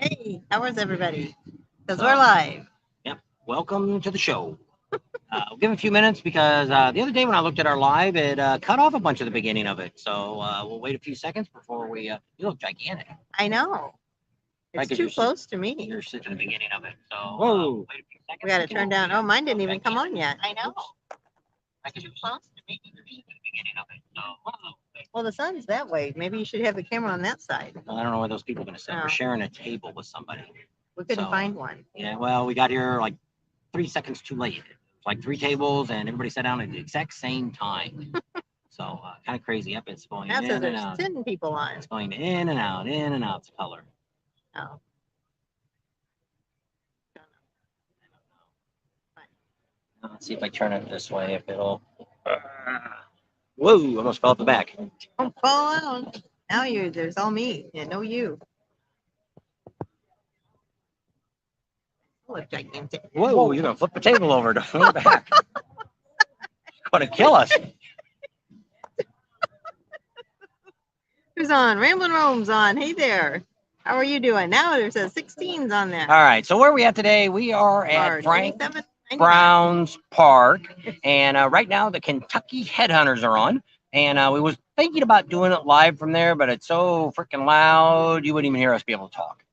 Hey, how is everybody? Because we're live. Yep. Welcome to the show. We'll give it a few minutes because the other day when I looked at our live, it cut off a bunch of the beginning of it. So we'll wait a few seconds before we. You look gigantic. I know. Right, It's 'cause too close to me. You're sitting in the beginning of it. So Whoa. wait a few seconds. We got to turn down. Oh, mine didn't even come on yet. I know. Right, 'cause you're close to me. You're sitting in the beginning of it. So Well, the sun's that way. Maybe you should have the camera on that side. I don't know where those people are going to sit. No. We're sharing a table with somebody. We couldn't find one. Yeah. Well, we got here like 3 seconds too late. It's like 3 tables and everybody sat down at the exact same time. So kind of crazy. Yep, it's going That in says and there's out. 10 people on. It's going in and out, in and out. It's color. Oh. Let's see if I turn it this way, if it'll. Whoa! Almost fell off the back. Don't fall out. Now there's all me and no you. Look gigantic. Whoa! You're gonna flip the table over to the back. It's gonna kill us. Who's on? Ramblin' Rome's on. Hey there. How are you doing? Now there's a 16s on there. All right. So where are we at today? We are at Brown Park, and right now the Kentucky Headhunters are on. And we was thinking about doing it live from there, but it's so freaking loud you wouldn't even hear us be able to talk.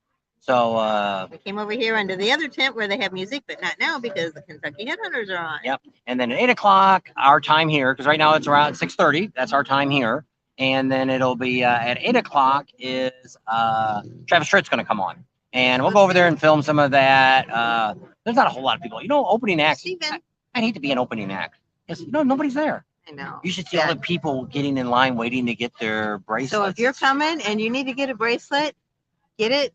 So we came over here under the other tent where they have music, but not now because the Kentucky Headhunters are on. Yep. And then at 8 o'clock, our time here, because right now it's around 6:30. That's our time here. And then it'll be at 8 o'clock is Travis Tritt's going to come on. And we'll go over there and film some of that. There's not a whole lot of people. You know, opening acts. I'd hate to be an opening act. Because, nobody's there. I know. You should see all the people getting in line waiting to get their bracelets. So if you're coming and you need to get a bracelet, get it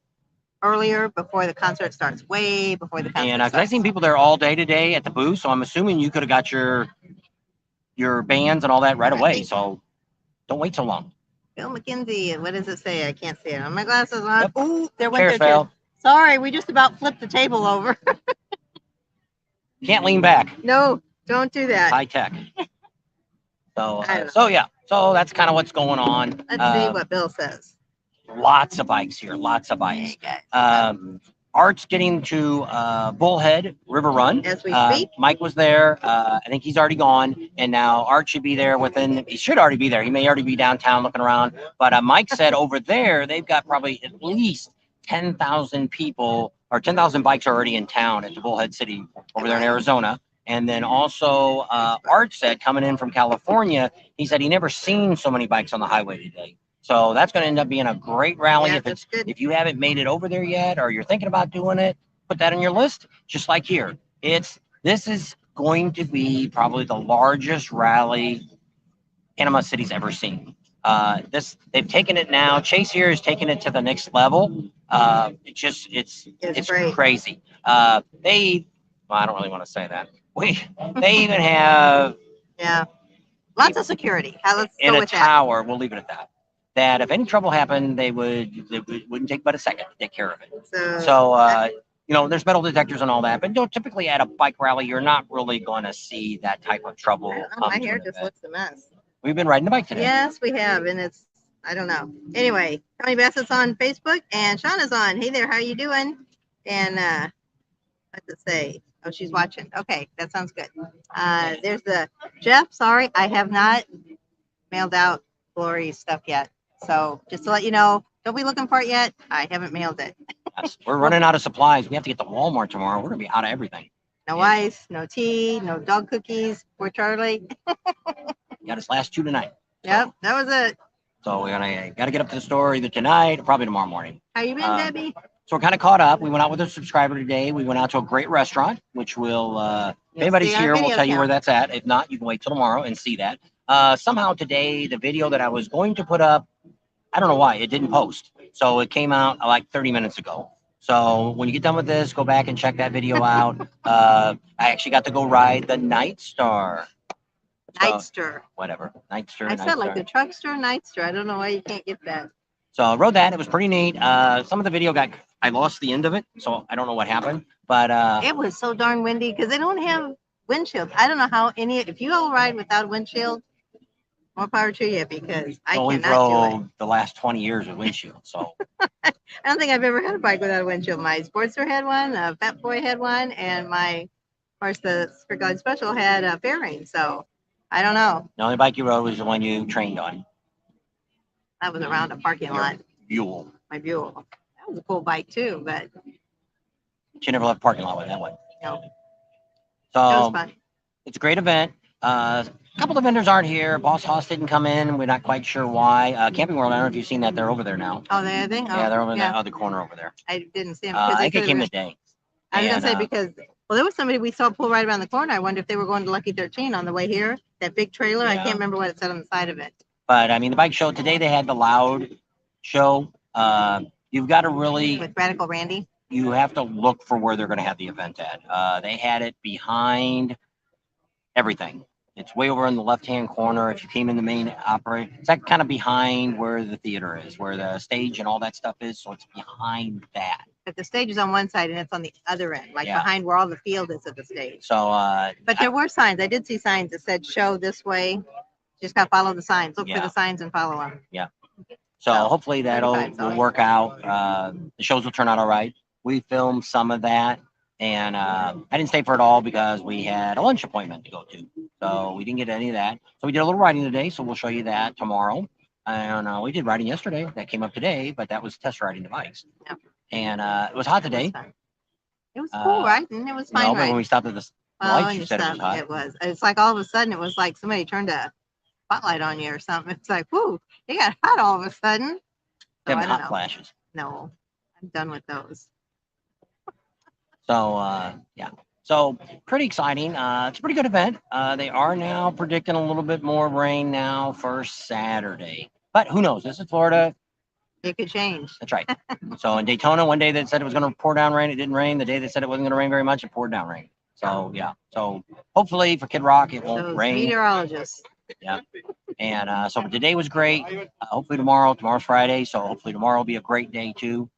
earlier before the concert starts, way before the concert starts. And because I've seen people there all day today at the booth, so I'm assuming you could have got your bands and all that right away. So don't wait so long. Bill McKenzie, what does it say? I can't see it. On my glasses on. Yep. Ooh, there went their chair. Sorry, we just about flipped the table over. Can't lean back. No, don't do that. High tech. So yeah. So that's kind of what's going on. Let's see what Bill says. Lots of bikes here. Lots of bikes. Art's getting to Bullhead River Run. As we speak. Mike was there. I think he's already gone. And now Art should be there he should already be there. He may already be downtown looking around. But Mike said over there, they've got probably at least 10,000 people or 10,000 bikes already in town at the Bullhead City over there in Arizona. And then also Art said coming in from California, he said he never seen so many bikes on the highway today. So that's going to end up being a great rally. Yeah, if you haven't made it over there yet, or you're thinking about doing it, put that on your list. Just like here, this is going to be probably the largest rally Panama City's ever seen. They've taken it now. Chase here is taking it to the next level. It's crazy. I don't really want to say that. They even have lots of security. Let's in go a with tower. We'll leave it at that. That if any trouble happened, they wouldn't take but a second to take care of it. So there's metal detectors and all that, but typically at a bike rally, you're not really going to see that type of trouble. My hair just looks a mess. We've been riding the bike today. Yes, we have, and I don't know. Anyway, Tony Bassett's on Facebook, and Shauna's on. Hey there, how you doing? And what's it say? Oh, she's watching. Okay, that sounds good. There's the Jeff. Sorry, I have not mailed out Glory's stuff yet. So just to let you know, don't be looking for it yet. I haven't mailed it. Yes, we're running out of supplies. We have to get to Walmart tomorrow. We're gonna be out of everything. No ice, no tea, no dog cookies. Poor Charlie. Got his last 2 tonight. Yep, that was it. So we gotta get up to the store either tonight or probably tomorrow morning. How you been, Debbie? So we're kind of caught up. We went out with a subscriber today. We went out to a great restaurant, which will, if anybody's here, we'll tell you where that's at. If not, you can wait till tomorrow and see that. Somehow today, the video that I was going to put up, I don't know why, it didn't post. So it came out like 30 minutes ago. So when you get done with this, go back and check that video out. I actually got to go ride the Nightstar. Nightster. Whatever. Nightster. I said like the Truckster, Nightster. I don't know why you can't get that. So I rode that. It was pretty neat. Some of the video I lost the end of it, so I don't know what happened. But it was so darn windy because they don't have windshields. I don't know how if you all ride without windshield, more power to you because I cannot do it. The last 20 years with windshield. So I don't think I've ever had a bike without a windshield. My Sportster had one, a Fat Boy had one, and my, of course, the Sprinkle Special had a fairing. So I don't know. The only bike you rode was the one you trained on. That was around a parking lot. Buell. My Buell. That was a cool bike too, but She never left parking lot with that one. no, it So was fun. it's a great event. A couple of vendors aren't here. Boss Hoss didn't come in. We're not quite sure why. Camping World, I don't know if you've seen that. They're over there now. Oh, they oh, Yeah, they're over in that other corner over there. I didn't see them I because think it came today. I was gonna say because well, there was somebody we saw pull right around the corner. I wonder if they were going to Lucky 13 on the way here. That big trailer. I Yeah. can't remember what it said on the side of it. But I mean, the bike show today, they had the Loud show. You've got to really With Radical Randy. You have to look for where they're going to have the event at. They had it behind everything. It's way over in the left-hand corner. If you came in the main opera, it's like kind of behind where the theater is, where the stage and all that stuff is. So it's behind that. But the stage is on one side and it's on the other end, like Yeah. behind where all the field is at the stage. So, but there were signs. I did see signs that said "show this way." Just got to follow the signs. Look for Yeah. the signs and follow them. Yeah. So hopefully that'll will work out. The shows will turn out all right. We filmed some of that, and I didn't stay for it all because we had a lunch appointment to go to. So we didn't get any of that. So we did a little riding today. So we'll show you that tomorrow. And we did riding yesterday. That came up today, but that was test riding the bikes. Yep. And it was hot today. It was cool riding. It was fine No, but riding. when we stopped at the lights, you said it was hot. It was. It's like all of a sudden, it was like somebody turned a spotlight on you or something. It's like, whoo, it got hot all of a sudden. So, Having I don't hot know. flashes. No, I'm done with those. So yeah, so pretty exciting. It's a pretty good event. They are now predicting a little bit more rain now for Saturday, but who knows? This is Florida. It could change. That's right. So in Daytona, one day they said it was going to pour down rain. It didn't rain. The day they said it wasn't going to rain very much, it poured down rain. So yeah. So hopefully for Kid Rock, it won't Those rain. meteorologists. Yeah. And so today was great. Hopefully tomorrow's Friday. So hopefully tomorrow will be a great day too.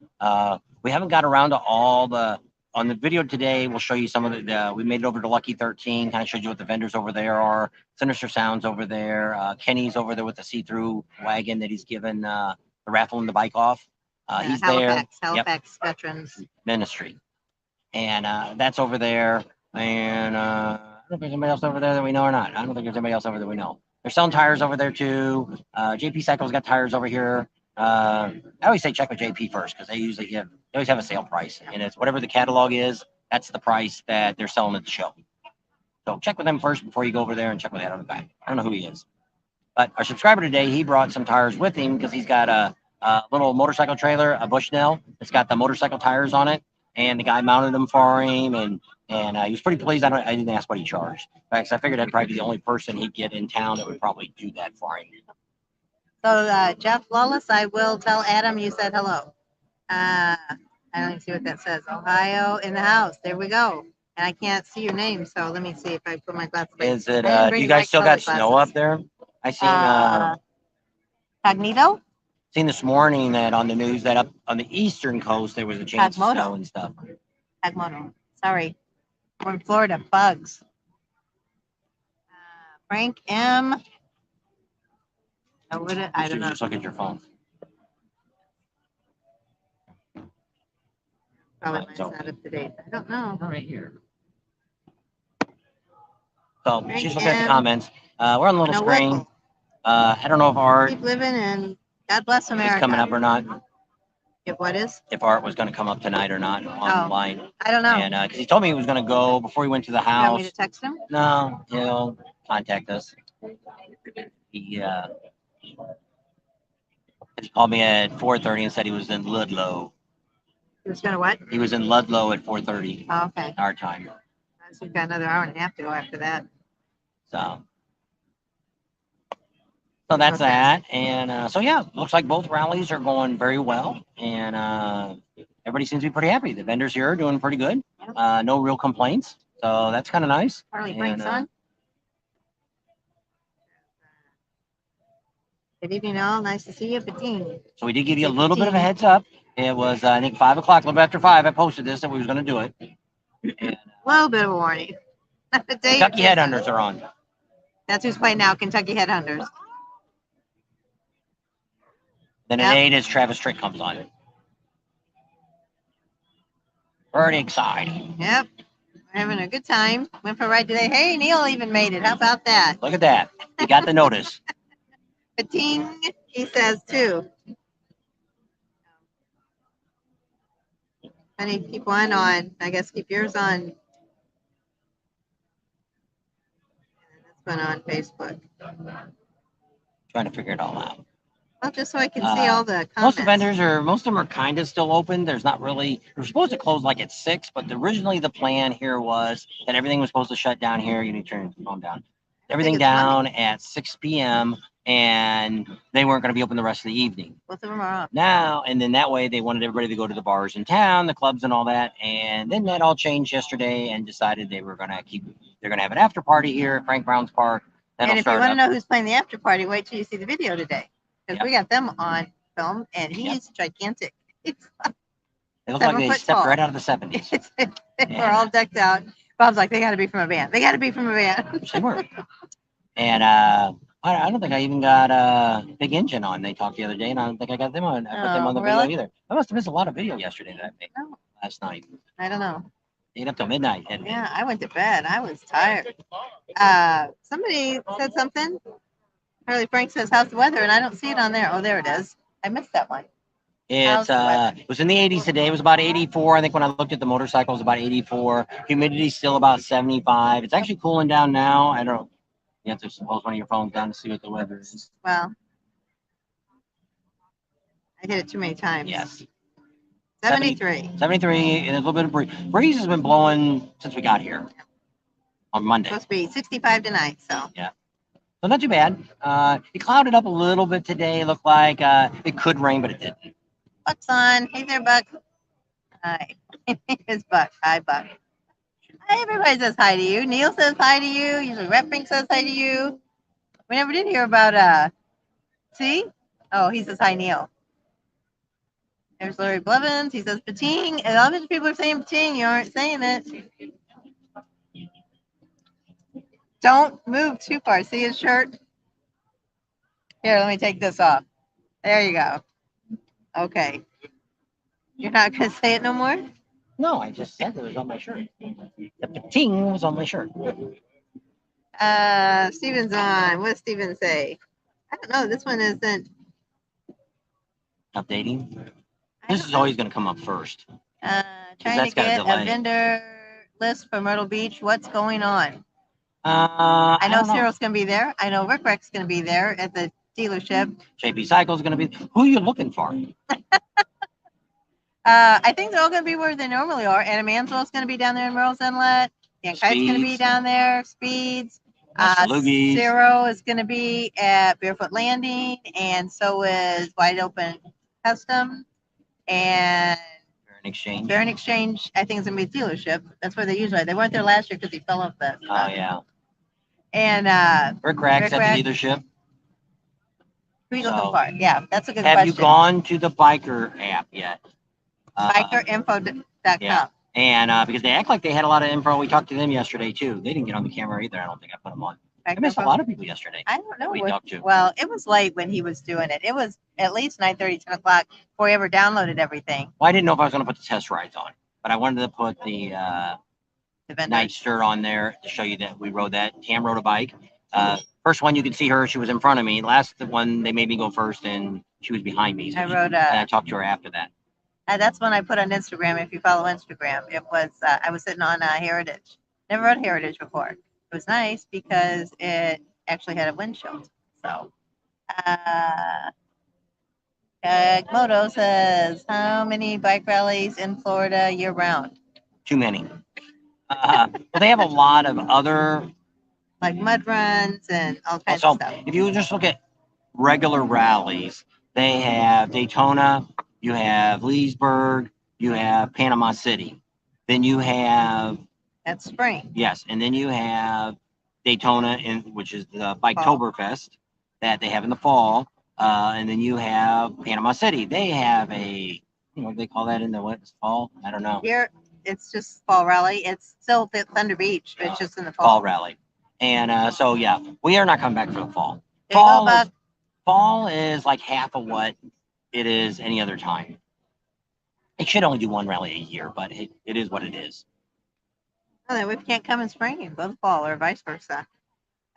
We haven't got around to all on the video today. We'll show you some of we made it over to Lucky 13, kind of showed you what the vendors over there are. Sinister Sounds over there. Kenny's over there with the see-through wagon that he's given the raffle and the bike off. He's Halifax, there. Halifax Veterans Ministry. And that's over there. And I don't know if there's anybody else over there that we know or not. I don't think there's anybody else over there we know. They're selling tires over there too. JP Cycle's got tires over here. I always say check with JP first because they always have a sale price, and it's whatever the catalog is. That's the price that they're selling at the show. So check with them first before you go over there and check with that other guy. I don't know who he is, but our subscriber today, he brought some tires with him because he's got a little motorcycle trailer, a Bushnell. It's got the motorcycle tires on it, and the guy mounted them for him, and he was pretty pleased. I didn't ask what he charged. In fact, I figured I'd probably be the only person he'd get in town that would probably do that for him. So Jeff Lawless, I will tell Adam you said hello. I don't even see what that says. Ohio in the house. There we go. And I can't see your name, so let me see if I put my glasses on. Is it? Do you guys still got snow up there? I seen Cognito. Seen this morning that on the news that up on the eastern coast there was a chance of snow and stuff. Agmono. Sorry, we're in Florida. Bugs. Frank M. I don't know. Just look at your phone. Probably mine's not up to date. I don't know. Right here. So she's looking at the comments. We're on a little screen. I don't know if Art keep living and God bless America is coming up or not. If what is? If Art was going to come up tonight or not online. I don't know. And because he told me he was going to go before he went to the house. You want me to text him? No, he'll contact us. He called me at 4:30 and said he was in Ludlow. He was going to what? He was in Ludlow at 4:30. Oh, okay. Our time. So we've got another hour and a half to go after that. So that's that. And so, yeah, looks like both rallies are going very well. And everybody seems to be pretty happy. The vendors here are doing pretty good. No real complaints. So that's kind of nice. Harley Frank's on. Good evening, all. Nice to see you, Patine. So we did give you a little bit of a heads up. It was, I think, 5 o'clock, a little bit after 5. I posted this that we was going to do it. And, a little bit of a warning. Kentucky Headhunters are on. That's who's playing now, Kentucky Headhunters. Then at 8 is Travis Tritt comes on. Pretty exciting. Yep. We're having a good time. Went for a ride today. Hey, Neil even made it. How about that? Look at that. You got the notice. Ting, he says too. I need to keep one on. I guess keep yours on. And this one on Facebook. Trying to figure it all out. Well, just so I can see all the comments. Most of them are kind of still open. There's not really. We're supposed to close like at 6, but originally the plan here was that everything was supposed to shut down here. You need to turn your phone down. Everything down at 6 p.m. and they weren't going to be open the rest of the evening. Both of them are off. Now, and then that way they wanted everybody to go to the bars in town, the clubs and all that. And then that all changed yesterday and decided they were going to they're going to have an after party here at Frank Brown's Park. And if you want to know who's playing the after party, wait till you see the video today. Because we got them on film and he's gigantic. They look like they stepped right out of the 70s. We're all decked out. Bob's like, they got to be from a band. They got to be from a band. They were. And I don't think I even got Big Engine on. They talked the other day, and I don't think I got them on. I put them on the video either. I must have missed a lot of video yesterday that I made last night. I don't know. Stayed up till midnight. Yeah, I went to bed. I was tired. Somebody said something. Harley Frank says, how's the weather? And I don't see it on there. Oh, there it is. I missed that one. It was in the 80s today. It was about 84. I think when I looked at the motorcycles, about 84. Humidity still about 75. It's actually cooling down now. I don't know. You have to hold one of your phones down to see what the weather is. Well, I hit it too many times. Yes. 73. 73 and a little bit of breeze. Breeze has been blowing since we got here on Monday. It's supposed to be 65 tonight, so. Yeah. So not too bad. It clouded up a little bit today. It looked like it could rain, but it didn't. Buck's on. Hey there, Buck. Hi. It's Buck. Hi, Buck. Hi, everybody says hi to you. Neil says hi to you. Usually Red Pink says hi to you. We never did hear about, see? Oh, he says hi, Neil. There's Larry Blevins. He says Pating. And all these people are saying Pating. You aren't saying it. Don't move too far. See his shirt? Here, let me take this off. There you go. Okay. You're not going to say it no more? No, I just said it was on my shirt. The Pating was on my shirt. Steven's on. What does Steven say? I don't know. This one isn't. Updating? This is always going to come up first. Trying to get a vendor list for Myrtle Beach. What's going on? I know Cyril's going to be there. I know Rick Reck's going to be there at the dealership. JP Cycle's going to be. Who are you looking for? I think they're all going to be where they normally are. Anna Mansell's going to be down there in Merle's Inlet. Dan Kite's going to be down there. Speeds. Cyril is going to be at Barefoot Landing, and so is Wide Open Custom. And Baron Exchange, I think, is going to be a dealership. That's where they usually are. They weren't there last year because he fell off the. Oh, yeah. And Rick Rack's at the dealership. Who are you looking for? Yeah, that's a good question. Have you gone to the biker app yet? Bikerinfo.com. Yeah. And because they act like they had a lot of info. We talked to them yesterday, too. They didn't get on the camera either. I don't think I put them on. I missed a lot of people yesterday. I don't know. We talked to. Well, it was late when he was doing it. It was at least 9:30, 10 o'clock before he ever downloaded everything. Well, I didn't know if I was going to put the test rides on, but I wanted to put the Nightster on there to show you that we rode that. Tam rode a bike. First one, you could see her. She was in front of me. Last one, they made me go first, and she was behind me. So and I talked to her after that. That's when I put on Instagram. If you follow Instagram, it was I was sitting on Heritage. Never rode Heritage before. It was nice because it actually had a windshield. So, Moto says, how many bike rallies in Florida year round? Too many. Well, they have a lot of other like mud runs and all kinds of stuff. If you just look at regular rallies, they have Daytona, you have Leesburg, you have Panama City, then you have. That's spring. Yes, and then you have Daytona, which is the Biketoberfest that they have in the fall, and then you have Panama City. They have what do they call that in the fall? I don't know. Here, it's just fall rally. It's still Thunder Beach, but it's just in the fall. Fall rally. And so, yeah, we are not coming back for the fall. Fall is like half of what it is any other time. It should only do one rally a year, but it is what it is. Oh, then we can't come in spring and go to fall, or vice versa.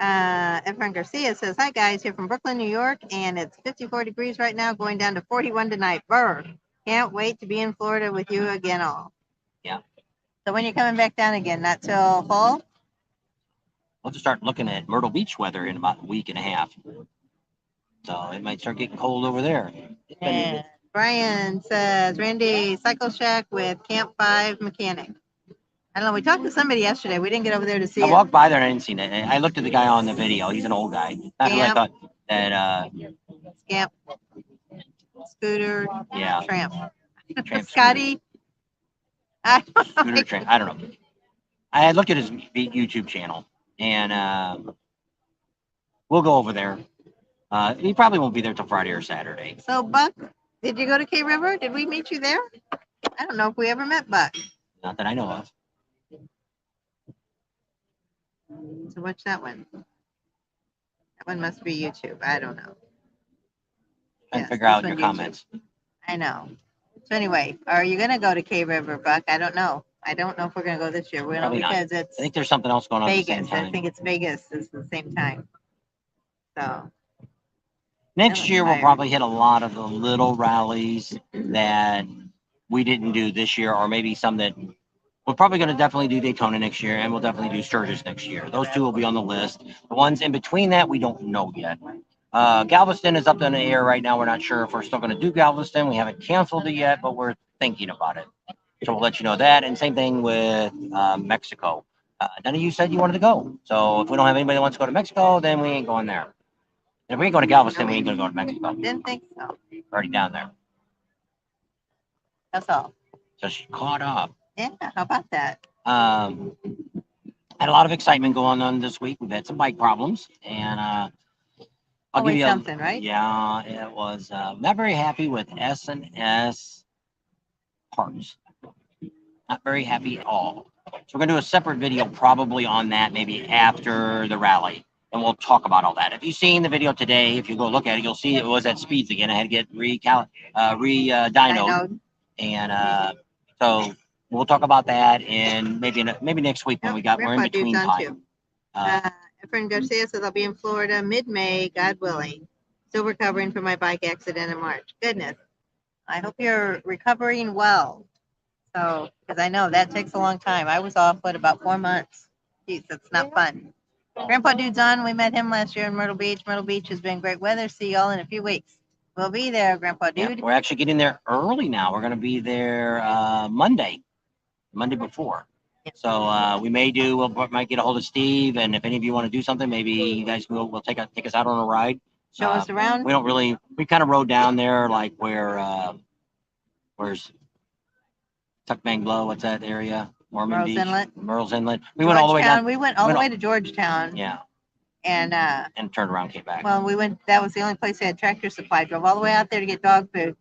Efren Garcia says, "Hi guys, here from Brooklyn, New York, and it's 54 degrees right now, going down to 41 tonight. Brr. Can't wait to be in Florida with you again all." Yeah. So when you're coming back down again? Not till fall? We'll have to start looking at Myrtle Beach weather in about a week and a half. So it might start getting cold over there. And Brian says, "Randy, Cycle Shack with Camp 5 mechanic." I don't know. We talked to somebody yesterday. We didn't get over there to see I it. walked by there and I didn't see it. I looked at the guy on the video. He's an old guy. Not who I Scamp. thought that. Scamp, Scooter, Yeah. Tramp. Tramp Scotty. I don't know. Scooter Tramp. I don't know. I had looked at his YouTube channel, and we'll go over there. He probably won't be there till Friday or Saturday. So, Buck, did you go to K River? Did we meet you there? I don't know if we ever met Buck. Not that I know of. So watch that one. That one must be YouTube. I don't know. Trying Yes, to figure this out one your YouTube. comments. I know. So anyway, are you going to go to K River, Buck? I don't know. I don't know if we're going to go this year. We don't, Probably not. because it's I think there's something else going on at the same Vegas. time. I think it's Vegas is the same time. So Next year, we'll tired. probably hit a lot of the little rallies that we didn't do this year, or maybe some that we're probably going to definitely do Daytona next year, and we'll definitely do Sturgis next year. Those two will be on the list. The ones in between that, we don't know yet. Galveston is up in the air right now. We're not sure if we're still going to do Galveston. We haven't canceled it yet, but we're thinking about it. So we'll let you know that. And same thing with Mexico. None of you said you wanted to go. So if we don't have anybody that wants to go to Mexico, then we ain't going there. And if we ain't going to Galveston, we ain't going to go to Mexico. Didn't think so. Already down there. That's all. So she caught up. Yeah, how about that? Had a lot of excitement going on this week. We've had some bike problems, and I'll give Always you something, right? Yeah, it was not very happy with S&S parts. Not very happy at all. So we're gonna do a separate video probably on that, maybe after the rally, and we'll talk about all that. If you've seen the video today, if you go look at it, you'll see it was at speeds again. I had to get dynoed, and so we'll talk about that, and maybe next week when we're in between time. Efren Garcia says, "I'll be in Florida mid-May, God willing. Still recovering from my bike accident in March." Goodness. I hope you're recovering well. So, because I know that takes a long time. I was off, about 4 months. Jeez, that's not fun. Grandpa Dude's on. We met him last year in Myrtle Beach. Myrtle Beach has been great weather. See y'all in a few weeks. We'll be there, Grandpa Dude. Yeah, we're actually getting there early now. We're going to be there Monday before. So we might get a hold of Steve, and if any of you want to do something, maybe you guys will take us out on a ride. Show us around. We kind of rode down there like where's Tuckbanglo, what's that area? Mormon Merle's Beach. Inlet. Merle's Inlet. We went all the way down. We went all the way to Georgetown. Yeah. And turned around, came back. Well, that was the only place they had Tractor Supply. Drove all the way out there to get dog food.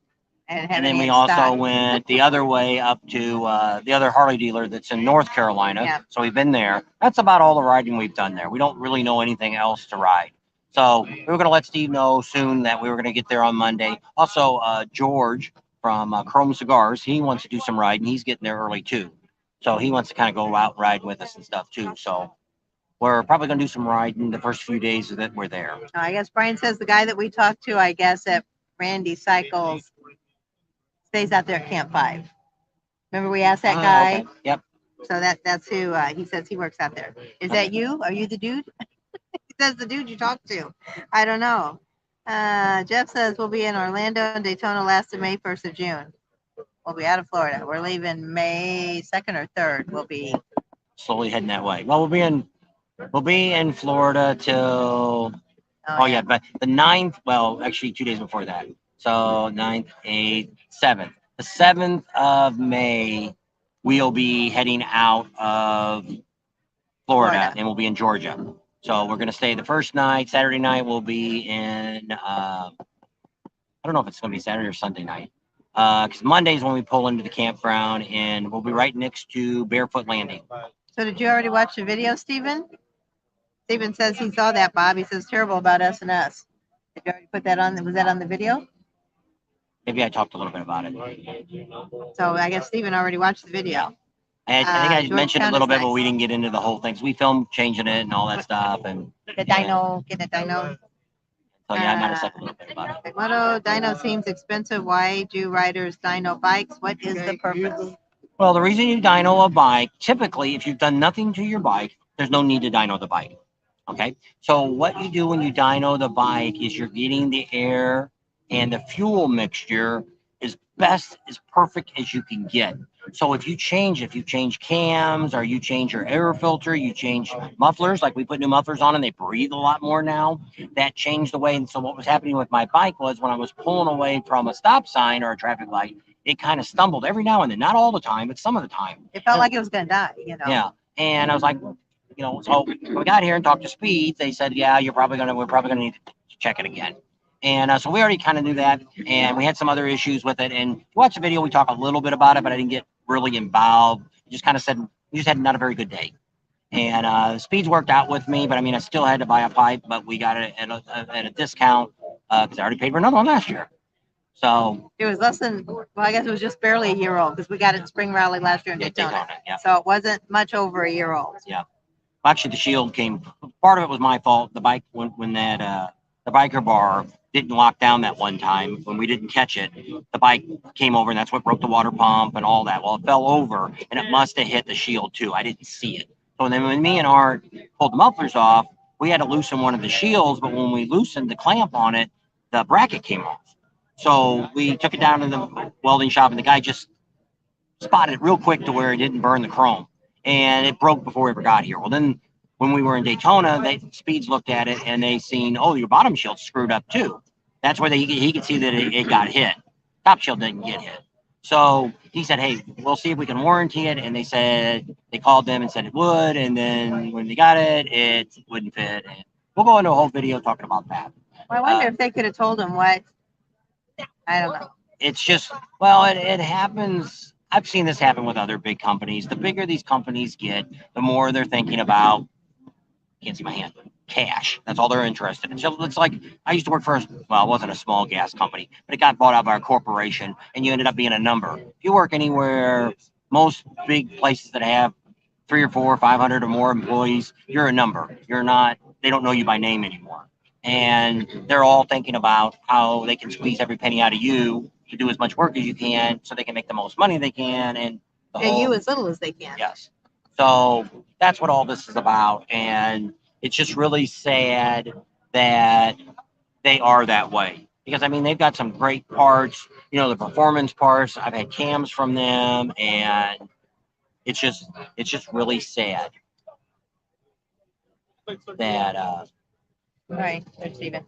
And then we also went the other way up to the other Harley dealer that's in North Carolina. Yeah. So we've been there. That's about all the riding we've done there. We don't really know anything else to ride. So we were going to let Steve know soon that we were going to get there on Monday. Also, George from Chrome Cigars, he wants to do some riding. He's getting there early too. So he wants to kind of go out and ride with us and stuff too. So we're probably going to do some riding the first few days that we're there. I guess Brian says the guy that we talked to, I guess, at Randy Cycles stays out there at Camp 5. Remember we asked that guy? Okay. Yep. So that's who he says he works out there. Is that you? Are you the dude? He says the dude you talked to. I don't know. Jeff says we'll be in Orlando and Daytona last of May, 1st of June. We'll be out of Florida. We're leaving May 2nd or 3rd. We'll be slowly heading that way. Well, we'll be in Florida till but the 9th, well, actually 2 days before that. So 9th, 8th, 7th. The 7th of May, we'll be heading out of Florida, and we'll be in Georgia. So we're going to stay the first night. Saturday night, we'll be in, I don't know if it's going to be Saturday or Sunday night. Because Monday's when we pull into the campground, and we'll be right next to Barefoot Landing. So did you already watch the video, Stephen? Stephen says he saw that, Bob. He says terrible about S&S. Did you already put that on? Was that on the video? Maybe I talked a little bit about it. So I guess Stephen already watched the video. I think I mentioned a Georgetown little is bit, but nice. we didn't get into the whole thing. So we filmed changing it and all that stuff. And The dyno, get a dyno. so yeah, I might have said a little bit about it. Moto dyno seems expensive. Why do riders dyno bikes? What is the purpose? Well, the reason you dyno a bike, typically, if you've done nothing to your bike, there's no need to dyno the bike. Okay. So what you do when you dyno the bike is you're getting the air and the fuel mixture as perfect as you can get. So if you change cams or you change your air filter, you change mufflers, like we put new mufflers on and they breathe a lot more now, that changed the way. And so what was happening with my bike was when I was pulling away from a stop sign or a traffic light, it kind of stumbled every now and then, not all the time, but some of the time. It felt like it was going to die, you know? Yeah. And I was like, so when we got here and talked to Speed, they said, yeah, we're probably going to need to check it again. And so we already kind of knew that. And we had some other issues with it. And you watch the video, we talk a little bit about it, but I didn't get really involved. We just kind of said, we just had not a very good day. And Speed's worked out with me, but I mean, I still had to buy a pipe, but we got it at a discount because I already paid for another one last year. So it was less than, well, I guess it was just barely a year old because we got it in Spring Rally last year in Daytona. Yeah. So it wasn't much over a year old. Yeah. Actually, the shield came, part of it was my fault. The bike, when that, the biker bar didn't lock down that one time when we didn't catch it, the bike came over and that's what broke the water pump and all that. Well, it fell over and it must have hit the shield too. I didn't see it. So then when me and Art pulled the mufflers off, we had to loosen one of the shields, but when we loosened the clamp on it, the bracket came off. So we took it down to the welding shop and the guy just spotted it real quick to where it didn't burn the chrome. And it broke before we ever got here. Well, then when we were in Daytona, Speeds looked at it and they seen, oh, your bottom shield's screwed up too. That's where he could see that it got hit. Top shield didn't get hit. So he said, hey, we'll see if we can warranty it. And they said, they called them and said it would. And then when they got it, it wouldn't fit. And we'll go into a whole video talking about that. Well, I wonder if they could have told him what, I don't know. It's just, well, it happens. I've seen this happen with other big companies. The bigger these companies get, the more they're thinking about, can't see my hand, cash. That's all they're interested in. So it's like, I used to work for, well, it wasn't a small gas company, but it got bought out by a corporation and you ended up being a number. If you work anywhere, most big places that have 3 or 4 or 500 or more employees, you're a number. You're not, they don't know you by name anymore. And they're all thinking about how they can squeeze every penny out of you to do as much work as you can so they can make the most money they can and pay you as little as they can. Yes. So that's what all this is about. And it's just really sad that they are that way. Because I mean they've got some great parts, the performance parts. I've had cams from them and it's just really sad that right, there's Steven.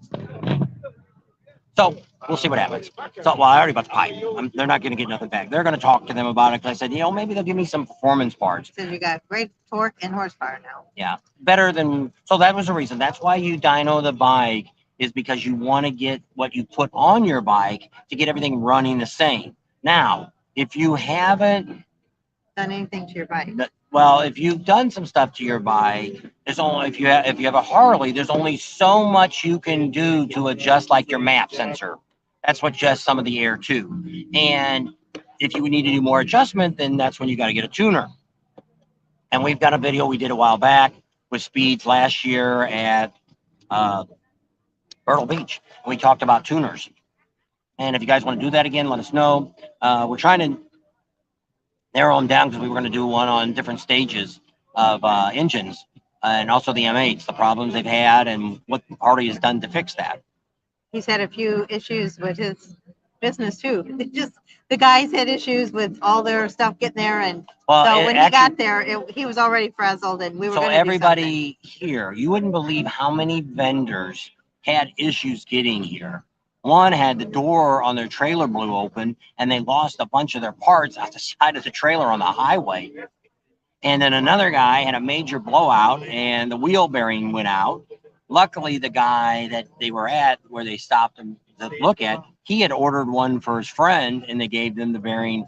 So we'll see what happens. So, well, I already bought the pipe. They're not going to get nothing back. They're going to talk to them about it. Because I said, maybe they'll give me some performance parts. So you got great torque and horsepower now. Yeah, better than. So that was the reason. That's why you dyno the bike is because you want to get what you put on your bike to get everything running the same. Now, if you haven't done anything to your bike. Well, if you've done some stuff to your bike, there's only if you have a Harley, there's only so much you can do to adjust like your map sensor. That's what adjusts some of the air too. And if you need to do more adjustment, then that's when you got to get a tuner. And we've done a video we did a while back with Speeds last year at Myrtle Beach. And we talked about tuners. And if you guys want to do that again, let us know. We're trying to narrow them down because we were going to do one on different stages of engines and also the M8s, the problems they've had and what Harley has done to fix that. He's had a few issues with his business too. The guys had issues with all their stuff getting there, and so when he got there, he was already frazzled, and we were. So everybody here, you wouldn't believe how many vendors had issues getting here. One had the door on their trailer blew open and they lost a bunch of their parts out the side of the trailer on the highway. And then another guy had a major blowout and the wheel bearing went out. Luckily, the guy that they were at where they stopped him to look at, he had ordered one for his friend and they gave them the bearing,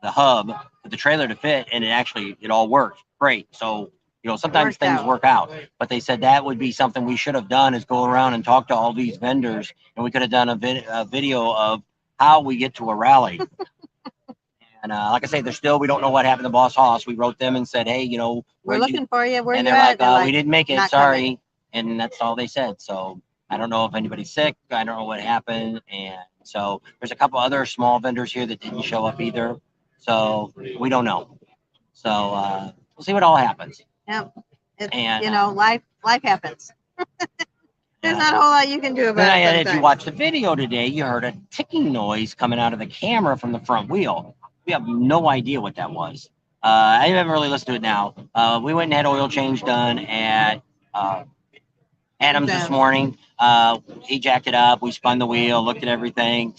the hub for the trailer to fit. And it all worked great. So, sometimes things work out, but they said that would be something we should have done is go around and talk to all these vendors and we could have done a video of how we get to a rally. And like I say, we don't know what happened to Boss Hoss. We wrote them and said, hey, We're looking for you. Where and you they're at? like, we didn't make it. "Not Sorry. coming." And that's all they said. So I don't know if anybody's sick. I don't know what happened. And so there's a couple other small vendors here that didn't show up either. So we don't know. So we'll see what all happens. Yep. It's, And life happens. There's not a whole lot you can do about it. If you watch the video today, you heard a ticking noise coming out of the camera from the front wheel. We have no idea what that was. I haven't really listened to it now. We went and had oil change done at Adams this morning. He jacked it up. We spun the wheel, looked at everything.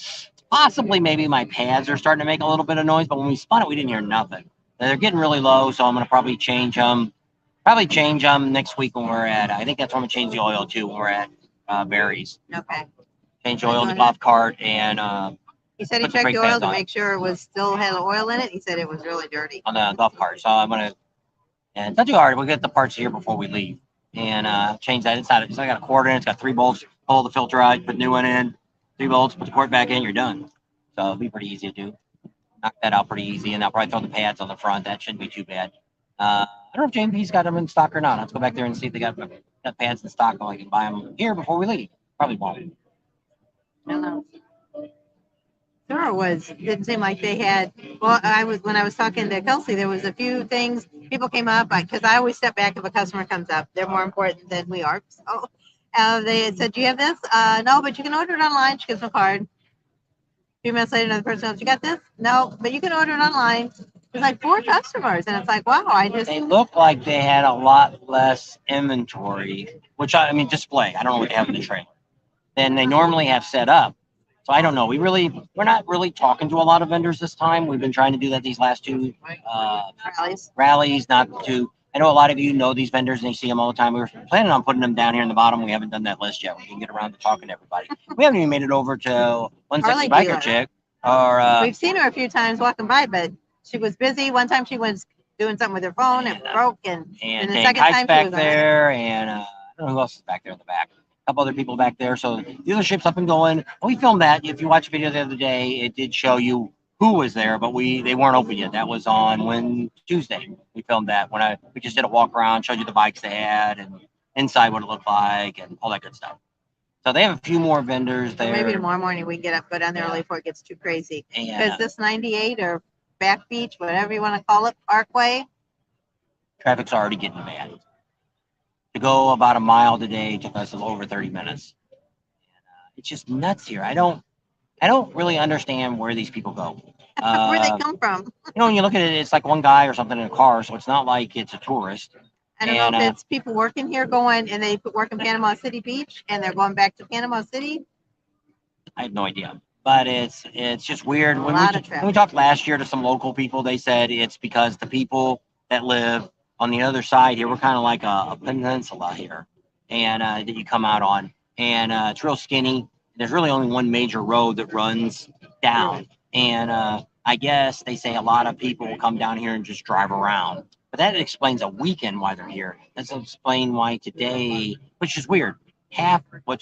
Possibly maybe my pads are starting to make a little bit of noise, but when we spun it, we didn't hear nothing. They're getting really low, so I'm going to probably change them. Probably change them next week when we're at. I think that's when we change the oil too when we're at Barry's. Okay. Change the oil in the golf cart and. He said he checked the oil to make sure it was still had oil in it. He said it was really dirty on the golf cart. So I'm gonna. And it's not too hard. We'll get the parts here before we leave and change that inside. It's got a cord in it. It's got 3 bolts. Pull the filter out. Put a new one in. 3 bolts. Put the cord back in. You're done. So it'll be pretty easy to do. Knock that out pretty easy, and I'll probably throw the pads on the front. That shouldn't be too bad. I don't know if JMP's got them in stock or not. Let's go back there and see if they got pads in stock. I can buy them here before we leave. Probably won't. I don't know. Didn't seem like they had. Well, when I was talking to Kelsey, there was a few things. People came up because I always step back if a customer comes up. They're more important than we are. So they said, "Do you have this?" No, but you can order it online. She gives them a card. A few minutes later, another person goes, "You got this?" No, but you can order it online. There's like 4 customers, and it's like, wow, They look like they had a lot less inventory, which I mean display. I don't know what they have in the trailer than they normally have set up. So I don't know. We're not really talking to a lot of vendors this time. We've been trying to do that these last 2 rallies. Not to. I know a lot of you know these vendors and you see them all the time. We were planning on putting them down here in the bottom. We haven't done that list yet. We can get around to talking to everybody. We haven't even made it over to 160 Biker Chick. We've seen her a few times walking by, but she was busy. One time she was doing something with her phone and broke, and the second time back there, and I don't know who else is back there in the back. A couple other people back there. So the dealership's up and going. We filmed that. If you watch the video the other day, it did show you who was there, but they weren't open yet. That was on Tuesday. We filmed that we just did a walk around, showed you the bikes they had and inside what it looked like and all that good stuff. So they have a few more vendors there. Maybe tomorrow morning we get up, go down there early before it gets too crazy. Because this 98 or Back Beach, whatever you want to call it, Parkway. Traffic's already getting bad. To go about a mile today took us over 30 minutes. It's just nuts here. I don't really understand where these people go. Where they come from. When you look at it, it's like one guy or something in a car, so it's not like it's a tourist. I don't know if it's people working here going and they work in Panama City Beach and they're going back to Panama City. I have no idea. But it's just weird. When we talked last year to some local people, they said it's because the people that live on the other side here, we're kind of like a peninsula here, and that you come out on, and it's real skinny. There's really only one major road that runs down, and I guess they say a lot of people will come down here and just drive around. But that explains a weekend why they're here. Doesn't explain why today, which is weird.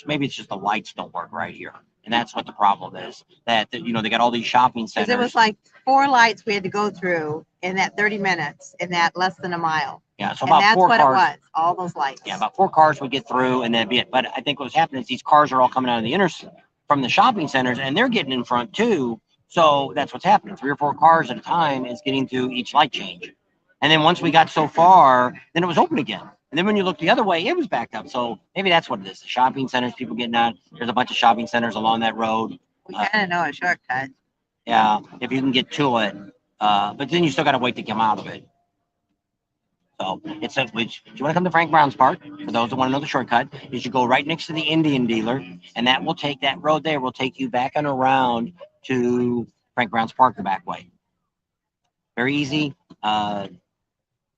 Maybe it's just the lights don't work right here. And that's what the problem is. That they got all these shopping centers. Because it was like 4 lights we had to go through in that 30 minutes, in that less than a mile. Yeah, so about 4 cars. That's what it was, all those lights. Yeah, about 4 cars would get through and that'd be it. But I think what's happening is these cars are all coming out of from the shopping centers and they're getting in front too. So that's what's happening. 3 or 4 cars at a time is getting through each light change. And then once we got so far, then it was open again. And then when you look the other way, it was backed up. So maybe that's what it is. The shopping centers, people getting out. There's a bunch of shopping centers along that road. We kind of know a shortcut. Yeah, if you can get to it. But then you still got to wait to come out of it. So it's if you want to come to Frank Brown's Park, for those that want to know the shortcut, is you go right next to the Indian dealer, and that road there will take you back and around to Frank Brown's Park the back way. Very easy.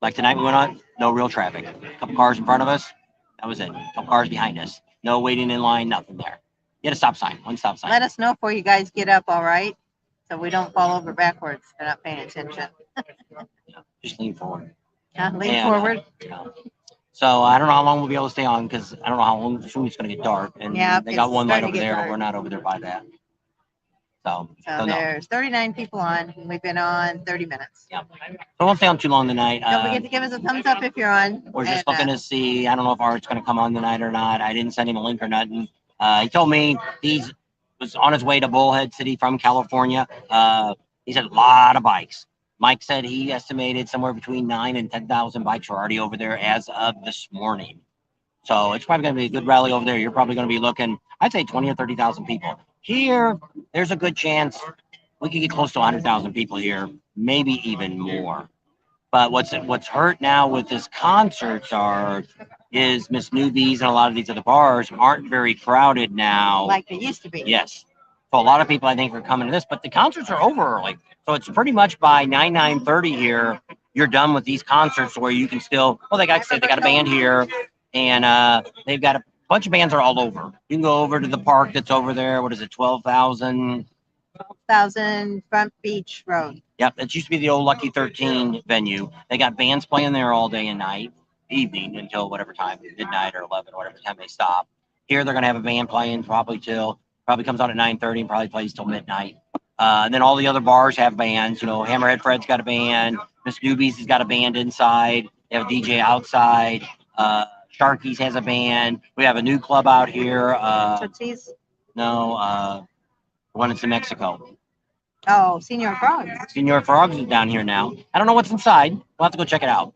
Like tonight we went on, no real traffic. A couple cars in front of us, that was it. A couple cars behind us. No waiting in line, nothing there. You had a stop sign, one stop sign. Let us know before you guys get up, all right? So we don't fall over backwards. They're not paying attention. Just lean forward. Lean forward. So I don't know how long we'll be able to stay on because I don't know how long soon it's going to get dark. And yeah, they got one light over there, but we're not over there by that. So So there's 39 people on. We've been on 30 minutes. yeah. So we won't stay on too long tonight. Don't forget to give us a thumbs up if you're on. We're just looking to see. I don't know if Art's going to come on tonight or not. I didn't send him a link or nothing. He told me he was on his way to Bullhead City from California. He said a lot of bikes. Mike said he estimated somewhere between 9,000 and 10,000 bikes are already over there as of this morning. So it's probably going to be a good rally over there. You're probably going to be looking, I'd say 20 or 30,000 people. Here, there's a good chance we could get close to 100,000 people here, maybe even more. But what's hurt now with this concerts is Miss Newbies and a lot of these other bars aren't very crowded now. Like they used to be. Yes. So a lot of people I think are coming to this, but the concerts are over early. So it's pretty much by 9:30 here, you're done with these concerts where you can still, well, they got a band here, and they've got a bunch of bands are all over. You can go over to the park that's over there. What is it, 12,000? 12,000 Front Beach Road. Yep, it used to be the old Lucky 13 venue. They got bands playing there all day and night, evening until whatever time, midnight or 11, whatever time they stop. Here they're going to have a band playing probably comes on at 9:30 and probably plays till midnight. And then all the other bars have bands. You know, Hammerhead Fred's got a band. Miss Newbies has got a band inside. They have a DJ outside. Sharky's has a band. We have a new club out here. Tootsie's? No, the one that's in Mexico. Oh, Senor Frogs. Senor Frogs is down here now. I don't know what's inside. We'll have to go check it out.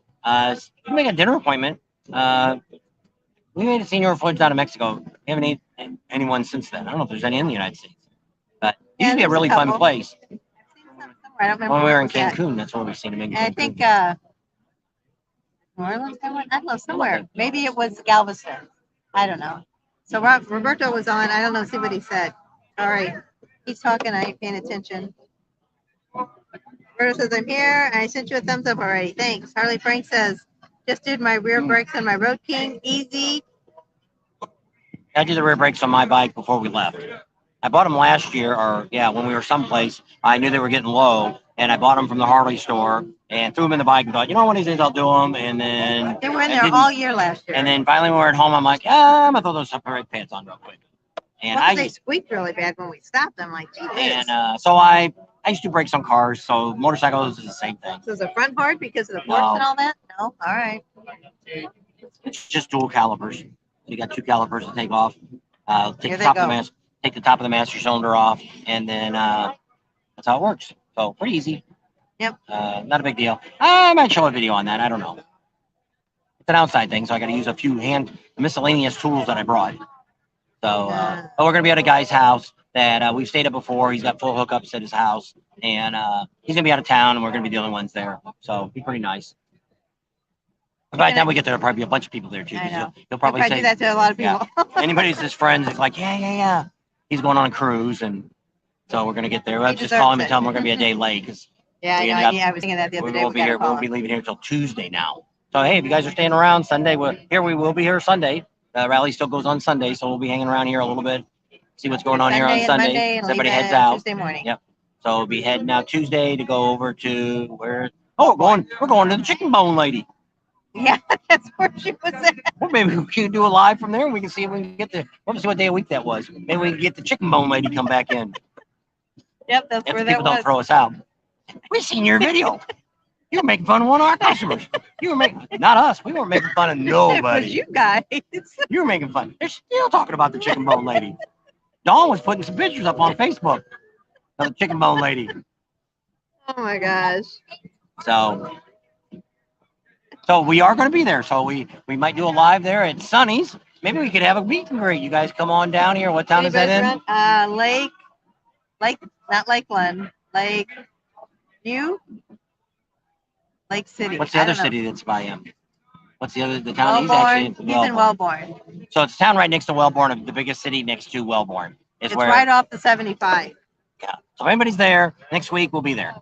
We make a dinner appointment. We made a Senor Frogs out of Mexico. We haven't eaten anyone since then. I don't know if there's any in the United States. But it used to be a really fun place. I don't remember When we were in where it was Cancun, that's where we've seen them in at. And I think New Orleans, I don't know, somewhere. Maybe it was Galveston. I don't know. So Roberto was on. I don't know. See what he said. All right. He's talking. I ain't paying attention. Roberto says, I'm here. I sent you a thumbs up already. Thanks. Harley Frank says, just did my rear brakes on my Road King. Easy. I did the rear brakes on my bike before we left. I bought them last year, when we were someplace. I knew they were getting low, and I bought them from the Harley store and threw them in the bike and thought, one of these days I'll do them. And then they were in there all year last year. And then finally when we were at home, I'm like, I'm gonna throw those brake pads on real quick. And they squeaked really bad when we stopped them. Like, geez. And so I used to brakes on cars, so motorcycles is the same thing. So is the front hard because of the forks and all that? No, all right. It's just dual calipers. You got two calipers to take off. Take the top of the master cylinder off, and then that's how it works. So pretty easy. Yep. Not a big deal. I might show a video on that. I don't know. It's an outside thing, so I got to use a few miscellaneous tools that I brought. So, but we're gonna be at a guy's house that we've stayed at before. He's got full hookups at his house, and he's gonna be out of town, and we're gonna be the only ones there. So, it'll be pretty nice. By the time we get there, there'll probably be a bunch of people there too. I know. He'll probably say do that to a lot of people. Yeah. Anybody who's his friends is like, yeah. He's going on a cruise, and so we're gonna get there. We'll just call him and tell him we're gonna be a day late because I know. I was thinking that the other day. We'll be leaving here until Tuesday now. So hey, if you guys are staying around Sunday, we will be here Sunday. Rally still goes on Sunday, so we'll be hanging around here a little bit, see what's going on here on Sunday. Everybody heads out Tuesday morning. Yep. So we'll be heading out Tuesday to go over to where? Oh, we're going to the Chicken Bone Lady. Yeah, that's where she was at. Well, maybe we can do a live from there. And we can see if we can get we'll see what day of week that was. Maybe we can get the Chicken Bone Lady come back in. Yep, that's where that was. People don't throw us out. We seen your video. You were making fun of one of our customers. You were making, not us. We weren't making fun of nobody. It was you guys. You were making fun. They're still talking about the Chicken Bone Lady. Dawn was putting some pictures up on Facebook of the Chicken Bone Lady. Oh my gosh. So we are going to be there. So we might do a live there at Sunny's. Maybe we could have a meet and greet. You guys come on down here. What town is that in? Lake, not Lakeland. Lake City. What's the other city that's by him? What's the town? Wellborn. He's in Wellborn. So it's a town right next to Wellborn, the biggest city next to Wellborn. It's right off the 75. Yeah. So if anybody's there, next week we'll be there.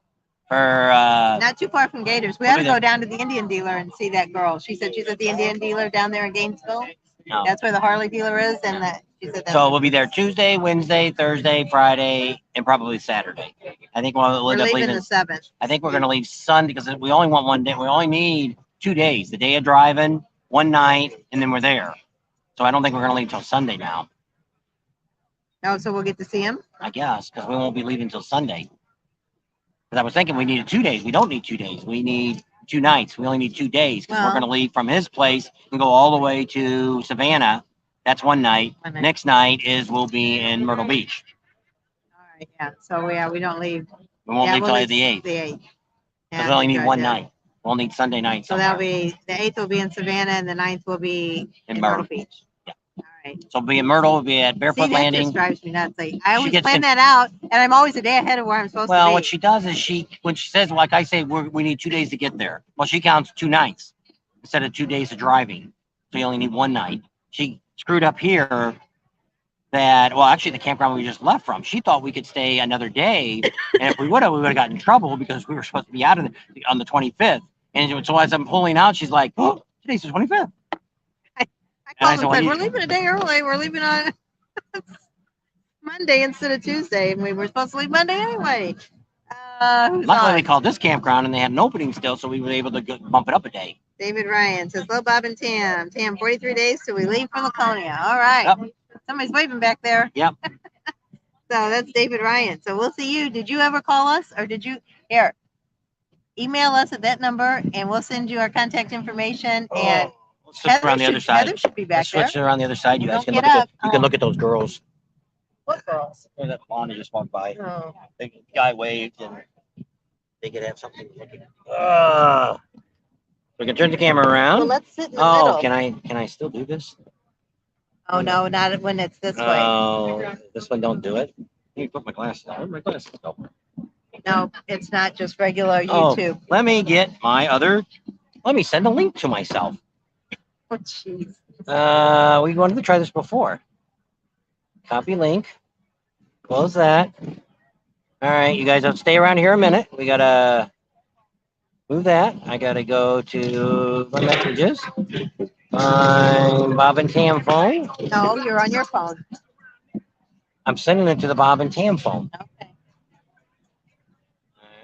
Not too far from Gators. We had to go down to the Indian dealer and see that girl. She said she's at the Indian dealer down there in Gainesville. No. That's where the Harley dealer is, and she said that. So we'll be there Tuesday, Wednesday, Thursday, Friday, and probably Saturday. I think we're leaving the 7th. I think we're going to leave Sunday because we only want one day. We only need 2 days: the day of driving, one night, and then we're there. So I don't think we're going to leave till Sunday now. Oh, so we'll get to see him? I guess, because we won't be leaving until Sunday. Because I was thinking we needed 2 days. We don't need 2 days. We need 2 nights. We only need 2 days because we're Well. going to leave from his place and go all the way to Savannah. That's one night. Next night is we'll be in Myrtle Beach. All right, yeah. So yeah, we don't leave. We won't leave we'll till the 8th. The 8th. Because we only need one night. We'll need Sunday night. So that'll be the 8th will be in Savannah and the 9th will be in Myrtle Beach. Yeah. All right. So we'll be in Myrtle. We'll be at Barefoot See, that Landing. just drives me nuts. Like, I always plan that out, and I'm always a day ahead of where I'm supposed to be. Well, what she does is when she says, like I say, we need 2 days to get there. Well, she counts 2 nights instead of 2 days of driving. So you only need one night. She screwed up here that, well, actually the campground we just left from, she thought we could stay another day. And if we would have gotten in trouble because we were supposed to be out on the 25th. And so as I'm pulling out, she's like, oh, today's the 25th. I called and said, we're leaving a day early. We're leaving on Monday instead of Tuesday. And we were supposed to leave Monday anyway. Luckily, they called this campground and they had an opening still, so we were able to bump it up a day. David Ryan says, hello, Bob and Tam. Tam, 43 days till we leave from Laconia. All right. Yep. Somebody's waving back there. Yep. So that's David Ryan. So we'll see you. Did you ever call us or did you? Here, email us at that number and we'll send you our contact information. And let's switch around the other side. Heather should be back there. Switch around the other side. You guys can look at those girls. What girls? That Lonnie just walked by. Oh. The guy waved and they could have something to look at. We can turn the camera around. Well, let's sit in the middle. Can I still do this? Oh no, not when it's this way. Oh, this one don't do it. Let me put my glasses on. Where'd my glasses go? No, it's not just regular YouTube. Let me get my other. Let me send a link to myself. Oh jeez. We wanted to try this before. Copy link. Close that. All right, you guys have to stay around here a minute. We gotta move that. I gotta go to my messages. My Bob and Tam phone. No, you're on your phone. I'm sending it to the Bob and Tam phone. Okay.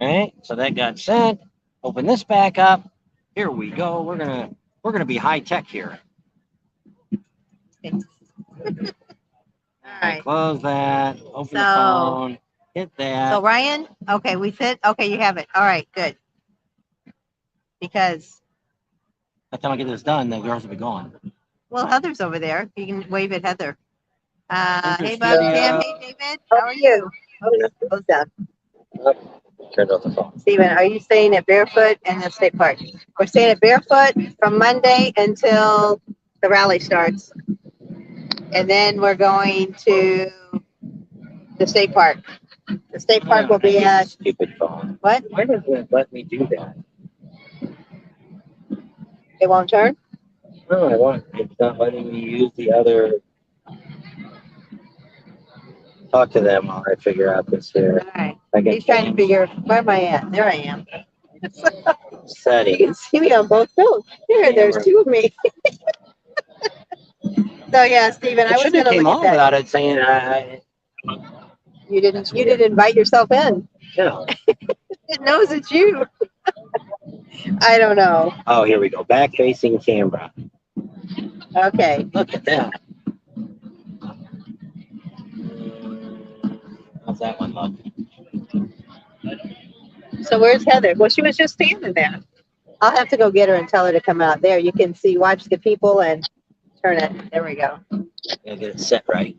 All right, so that got sent. Open this back up. Here we go. We're gonna be high tech here. Okay. All right. Close that. Open the phone. Hit that. So Ryan, okay, we fit. Okay, you have it. All right, good. Because by the time I get this done, the girls will be gone. Well, Heather's over there. You can wave at Heather. Hey, Bob, Tam, hey, David. How are you? Close down. Turned off the phone. Steven, are you staying at Barefoot and the state park? We're staying at Barefoot from Monday until the rally starts. And then we're going to the state park. The state park will be at... Stupid phone. What? Why doesn't it let me do that? It won't turn? No, it's not letting me use the other. Talk to them while I figure out this here. All right. He's trying to figure, where am I at? There I am. Settings. You can see me on both phones. There's two of me. So yeah, Steven, I was going to came look on at that. without it saying You didn't invite yourself in. No. It knows it's you. I don't know. Oh, here we go. Back facing camera. Okay. Look at that. How's that one look? So where's Heather? Well, she was just standing there. I'll have to go get her and tell her to come out. There, you can see, watch the people and turn it. There we go. Gotta get it set right.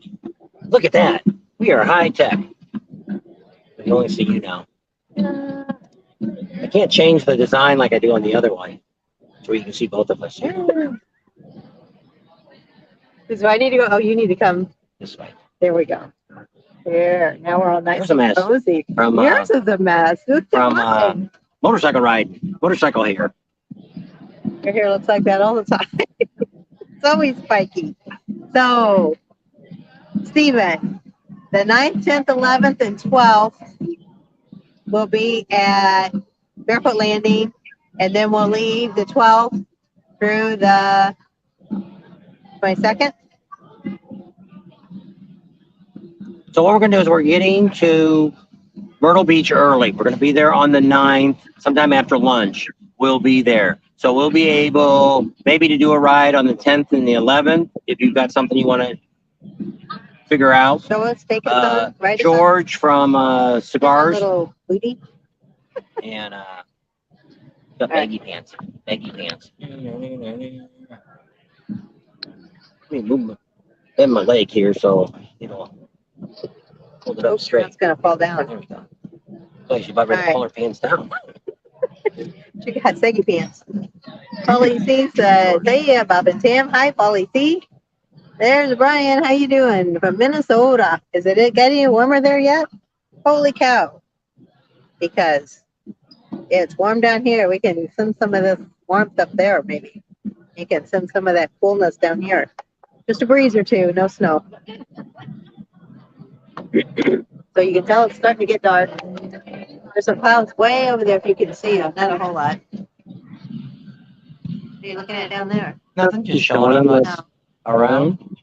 Look at that. We are high tech. I can only see you now. I can't change the design like I do on the other one. So you can see both of us here. So I need to go. Oh, you need to come This way. There we go. Here, now we're all nice Here's a mess. and cozy. From, Yours is a mess. From motorcycle ride. Motorcycle here. Your hair looks like that all the time. It's always spiky. So, Steven, the 9th, 10th, 11th, and 12th will be at Barefoot Landing, and then we'll leave the 12th through the 22nd. So what we're going to do is we're getting to Myrtle Beach early. We're going to be there on the 9th, sometime after lunch. We'll be there. So we'll be able maybe to do a ride on the 10th and the 11th if you've got something you want to figure out. Show us, take us on, write us on. George from Cigars Little booty. and the baggy pants. Baggy pants. Let me move my leg here so hold it up straight. It's gonna fall down. There we go. Oh, she's about ready to pull her pants down. She got saggy pants. Polly C says, "Hey, Bob and Tim. Hi, Polly C. There's Brian. How you doing? From Minnesota. Is it getting warmer there yet? Holy cow! Because it's warm down here. We can send some of this warmth up there. Maybe you can send some of that coolness down here. Just a breeze or two. No snow. So you can tell it's starting to get dark. There's some clouds way over there if you can see them. Not a whole lot. What are you looking at down there? Nothing, just showing them what's around.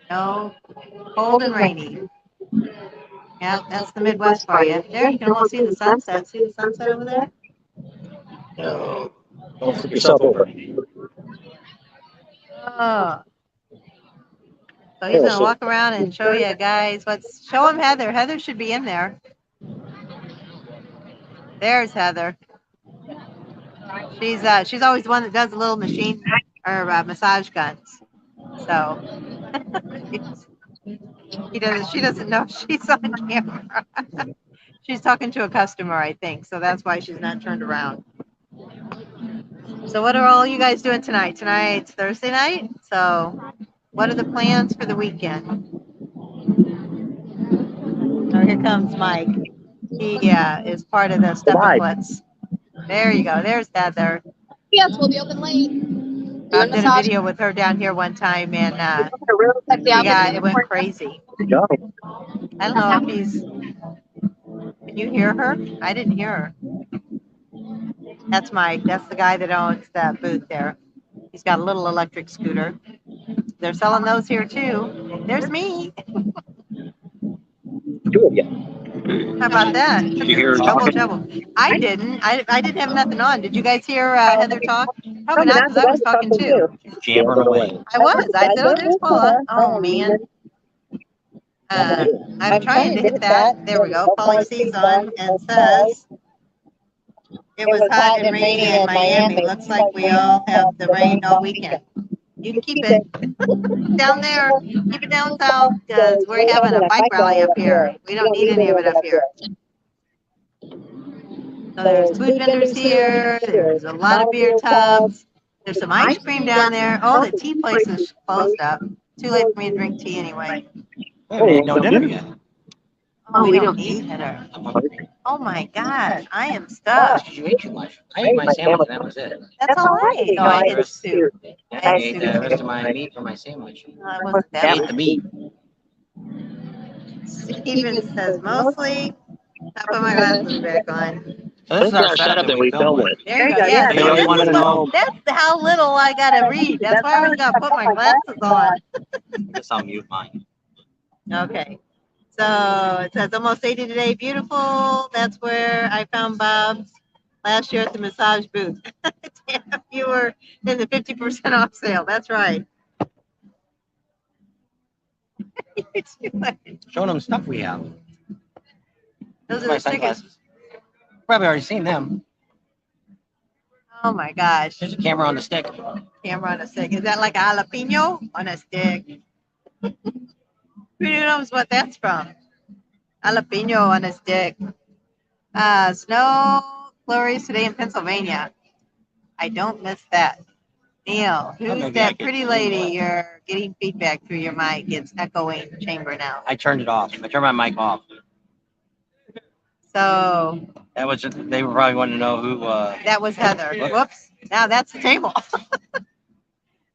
No, cold and rainy. Yeah, that's the Midwest for you. There, you can almost see the sunset. See the sunset over there? No. Don't flip yourself over. Oh. So he's gonna walk around and show you guys what's. Show him Heather. Heather should be in there. There's Heather. She's always the one that does the little machine or massage guns. So she doesn't know she's on camera. She's talking to a customer, I think. So that's why she's not turned around. So what are all you guys doing tonight? Tonight's Thursday night. So what are the plans for the weekend? Oh, here comes Mike. He is part of the Steppenwoods. There you go. There's Heather. Yes, we'll be open late. I did a video with her down here one time, and it went crazy. Good job. I don't know if he's. Can you hear her? I didn't hear her. That's Mike. That's the guy that owns that booth there. He's got a little electric scooter. They're selling those here too. There's me. Two of you. How about that? Did you hear her Trouble. I didn't. I didn't have nothing on. Did you guys hear Heather talk? Probably not, because I was talking too. Jabbering away. I was. I said, "Oh, there's Paula." Oh man. I'm trying to hit that. There we go. Polly C's on and says it was hot and rainy in Miami. Looks like we all have the rain all weekend. You can keep it down there. Keep it down south because we're having a bike rally up here. We don't need any of it up here. So there's food vendors here. There's a lot of beer tubs. There's some ice cream down there. Oh, the tea place is closed up. Too late for me to drink tea anyway. No dinner yet. Oh, we don't eat dinner. Oh my gosh, I am stuck. You ate too much. I ate my sandwich, that was it. That's all right. No, I ate soup. I ate the rest of my meat for my sandwich. No, it wasn't I that ate the meat. Steven says mostly. I put my glasses back on. So this is our setup that we film with. There you go. Yeah. They always wanted to know. That's how little I gotta read. That's why I always gotta put my glasses on. I guess I'll mute mine. Okay. So it says almost 80 today. Beautiful. That's where I found Bob last year at the massage booth. Damn, you were in the 50% off sale. That's right. Showing them stuff we have. Those are My the stickers. sunglasses. Probably already seen them. Oh my gosh. There's a camera on the stick. Camera on a stick. Is that like a jalapeno on a stick? Who knows what that's from? Jalapeno on a stick. Snow flurries today in Pennsylvania. I don't miss that. Neil, who's that pretty lady you're getting feedback through your mic? It's echoing the chamber now. I turned it off. I turned my mic off. So That was just, they were probably wanting to know who. that was Heather. Whoops. Now that's the table.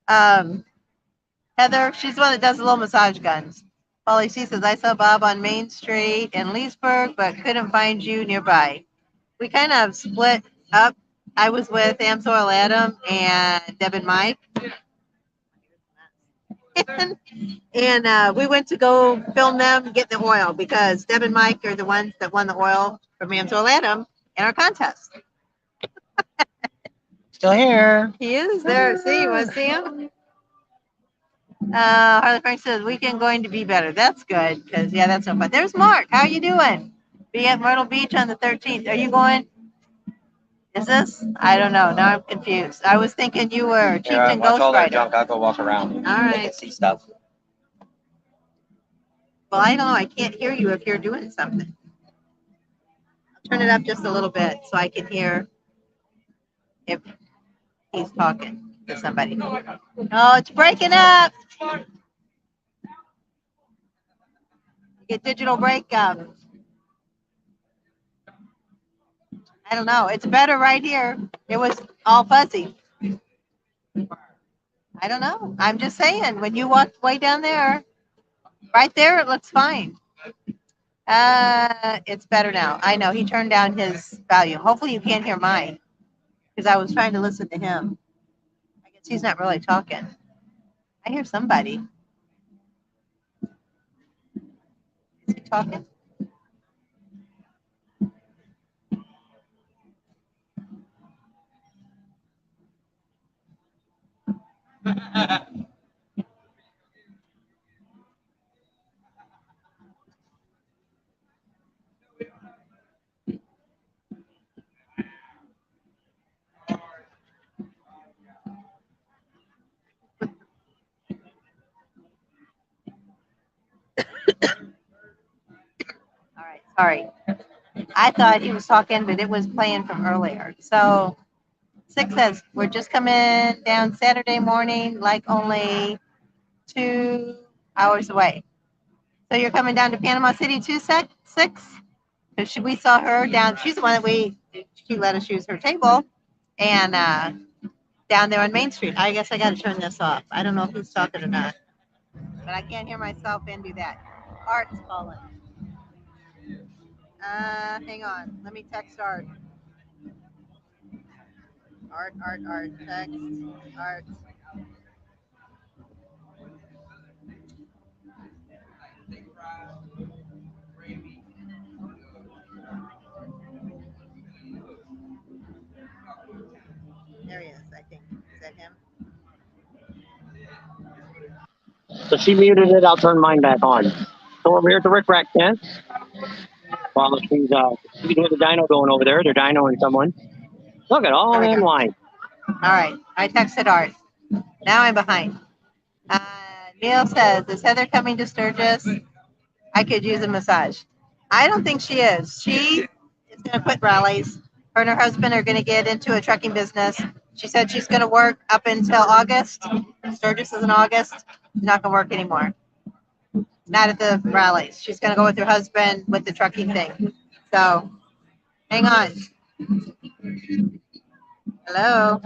Heather, she's the one that does the little massage guns. Polly C says, I saw Bob on Main Street in Leesburg, but couldn't find you nearby. We kind of split up. I was with Amsoil Adam and Deb and Mike. and we went to go film them get the oil because Deb and Mike are the ones that won the oil from Amsoil Adam in our contest. Still here. He is there. See, you want to see him? Harley Frank says weekend going to be better. That's good because yeah, that's no fun. There's Mark. How you doing? Be at Myrtle Beach on the 13th. Are you going? Is this? I don't know. Now I'm confused. I was thinking you were Chieftain Watch Ghost all that Rider. junk. I'll go walk around. All I right. can see stuff. Well, I don't know. I can't hear you if you're doing something. I'll turn it up just a little bit so I can hear if he's talking to somebody. Oh, it's breaking up. Get digital breakup. I don't know. It's better right here. It was all fuzzy. I don't know. I'm just saying, when you walk way down there, right there, it looks fine. It's better now. I know he turned down his volume. Hopefully you can't hear mine because I was trying to listen to him. I guess he's not really talking. I hear somebody. Is he talking? All right, sorry. I thought he was talking, but it was playing from earlier. So 6 says, we're just coming down Saturday morning, like only 2 hours away. So you're coming down to Panama City too, 6? Because we saw her down, she's the one that she let us use her table, and down there on Main Street. I guess I got to turn this off. I don't know if he's talking or not, but I can't hear myself and do that. Art's calling. Hang on. Let me text Art. Art, text, Art. There he is, I think. Is that him? So she muted it. I'll turn mine back on. So we're here at the Rick Rack tent. While she's you can hear the dyno going over there. They're dynoing someone. Look at all in line. All right, I texted Art. Now I'm behind. Neil says, is Heather coming to Sturgis? I could use a massage. I don't think she is. She is going to quit rallies. Her and her husband are going to get into a trucking business. She said she's going to work up until August. Sturgis is in August. She's not going to work anymore. Not at the rallies. She's going to go with her husband with the trucking thing. So, hang on. Hello.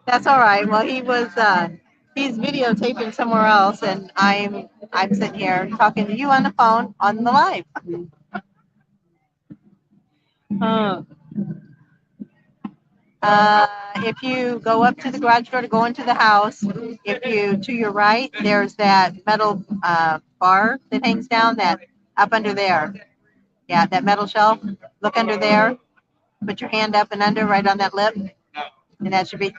That's all right. Well, he's videotaping somewhere else, and I'm sitting here talking to you on the phone on the live. If you go up to the garage door to go into the house, if you to your right, there's that metal bar that hangs down that up under there. Yeah, that metal shelf. Look under there. Put your hand up and under right on that lip, and that should be.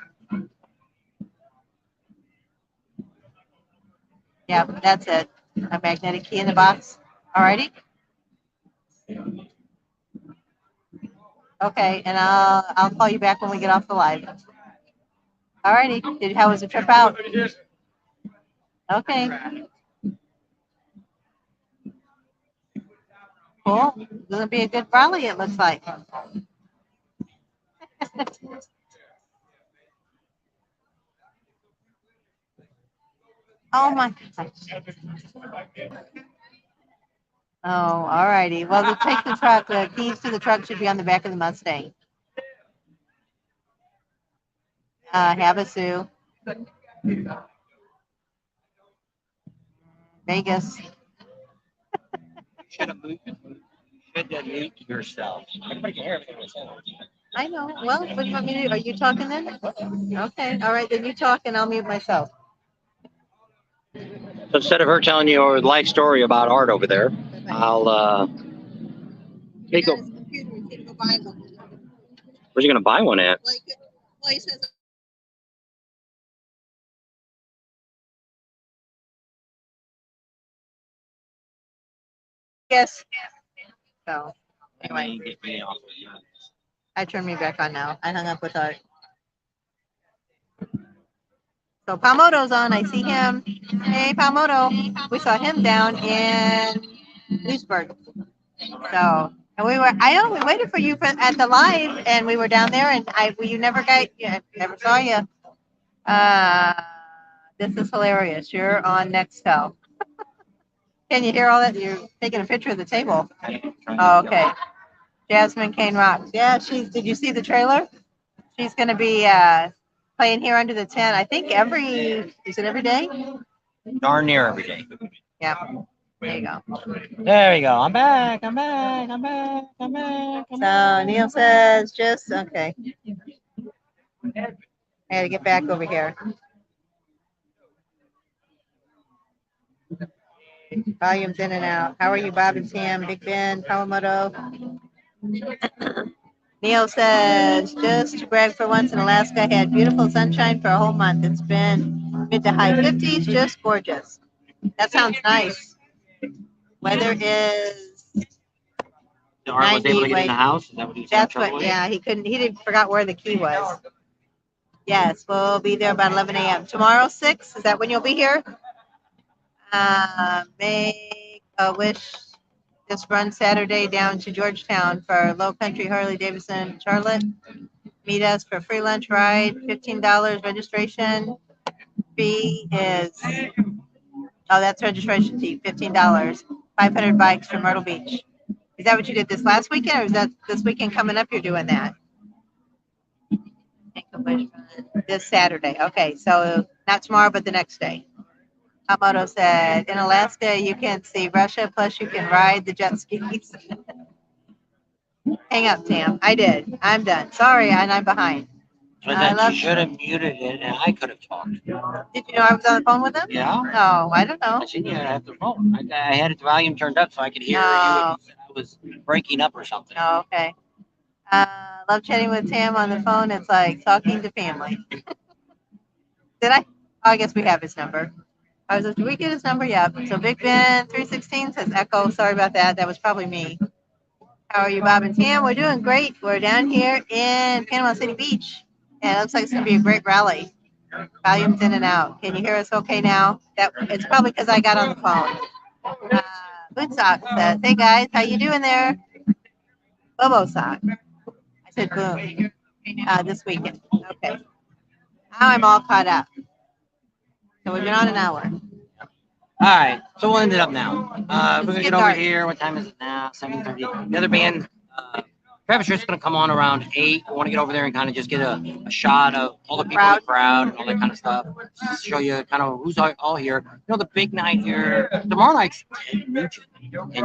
Yeah, that's it. A magnetic key in the box. Alrighty. Okay, and I'll call you back when we get off the live. Alrighty. How was the trip out? Okay. Cool. It's gonna be a good rally, it looks like. Oh my gosh. Oh, all righty. Well, we'll take the truck. The keys to the truck should be on the back of the Mustang. Havasu. Vegas. Should have moved yourself. Everybody can hear everything we're saying. I know. Well, what do you want me to do? Are you talking then? Okay. All right. Then you talk and I'll mute myself. So instead of her telling you her life story about Art over there, I'll take a. Where's he gonna buy one at? Well, he says Yes. So Let anyway, me get me off of you. I turned me back on now. I hung up with Art. So Palmoto's on. I see him. Hey, Palmoto. We saw him down in Lewisburg. So, and we were, I know we waited for you at the live, and we were down there, and you never never saw you. This is hilarious. You're on Nextel. Can you hear all that? You're taking a picture of the table. Oh, okay. Jasmine Kane rocks. Yeah, did you see the trailer? She's going to be playing here under the tent. I think is it every day? Darn near every day. Yeah. There you go. There we go. I'm back. I'm back. I'm back. I'm back. So Neil says okay. I got to get back over here. Volume's in and out. How are you, Bob and Sam? Big Ben, Kawamoto. Neil says, just to brag for once in Alaska, I had beautiful sunshine for a whole month. It's been mid to high 50s, just gorgeous. That sounds nice. Weather is Art was able to get in the house. Is that what he said? That's what, yeah, he didn't forgot where the key was. Yes, we'll be there about 11 a.m. Tomorrow, 6, is that when you'll be here? Make a wish this run Saturday down to Georgetown for Low Country Harley Davidson Charlotte. Meet us for free lunch ride, $15 registration. Fee is, that's registration fee, $15. 500 bikes from Myrtle Beach. Is that what you did this last weekend, or is that this weekend coming up you're doing that? This Saturday. Okay, so not tomorrow, but the next day. Amato said, in Alaska, you can see Russia, plus you can ride the jet skis. Hang up, Tam. I did. I'm done. Sorry, and I'm behind. So then she should have muted it, and I could have talked. Did you know I was on the phone with them? Yeah. No, I don't know. I seen you at the phone. I had the volume turned up so I could hear you. And you said I was breaking up or something. Oh, okay. Love chatting with Tam on the phone. It's like talking to family. Did I? Oh, I guess we have his number. I was like, did we get his number? Yeah. So Big Ben 316 says echo. Sorry about that. That was probably me. How are you, Bob and Tam? We're doing great. We're down here in Panama City Beach. And it looks like it's going to be a great rally. Volume's in and out. Can you hear us okay now? It's probably because I got on the phone. Boot Sock says, hey guys, how you doing there? Bobo Sock. I said boom. This weekend. Okay. Now I'm all caught up. So we've been on an hour. All right, so we'll end it up now. We're gonna get over here. What time is it now? 7:30. The other band, Travis Tritt's gonna come on around 8. I want to get over there and kind of just get a shot of all the people in the crowd and all that kind of stuff. Just show you kind of who's all here. You know, the big night here. Tomorrow night's and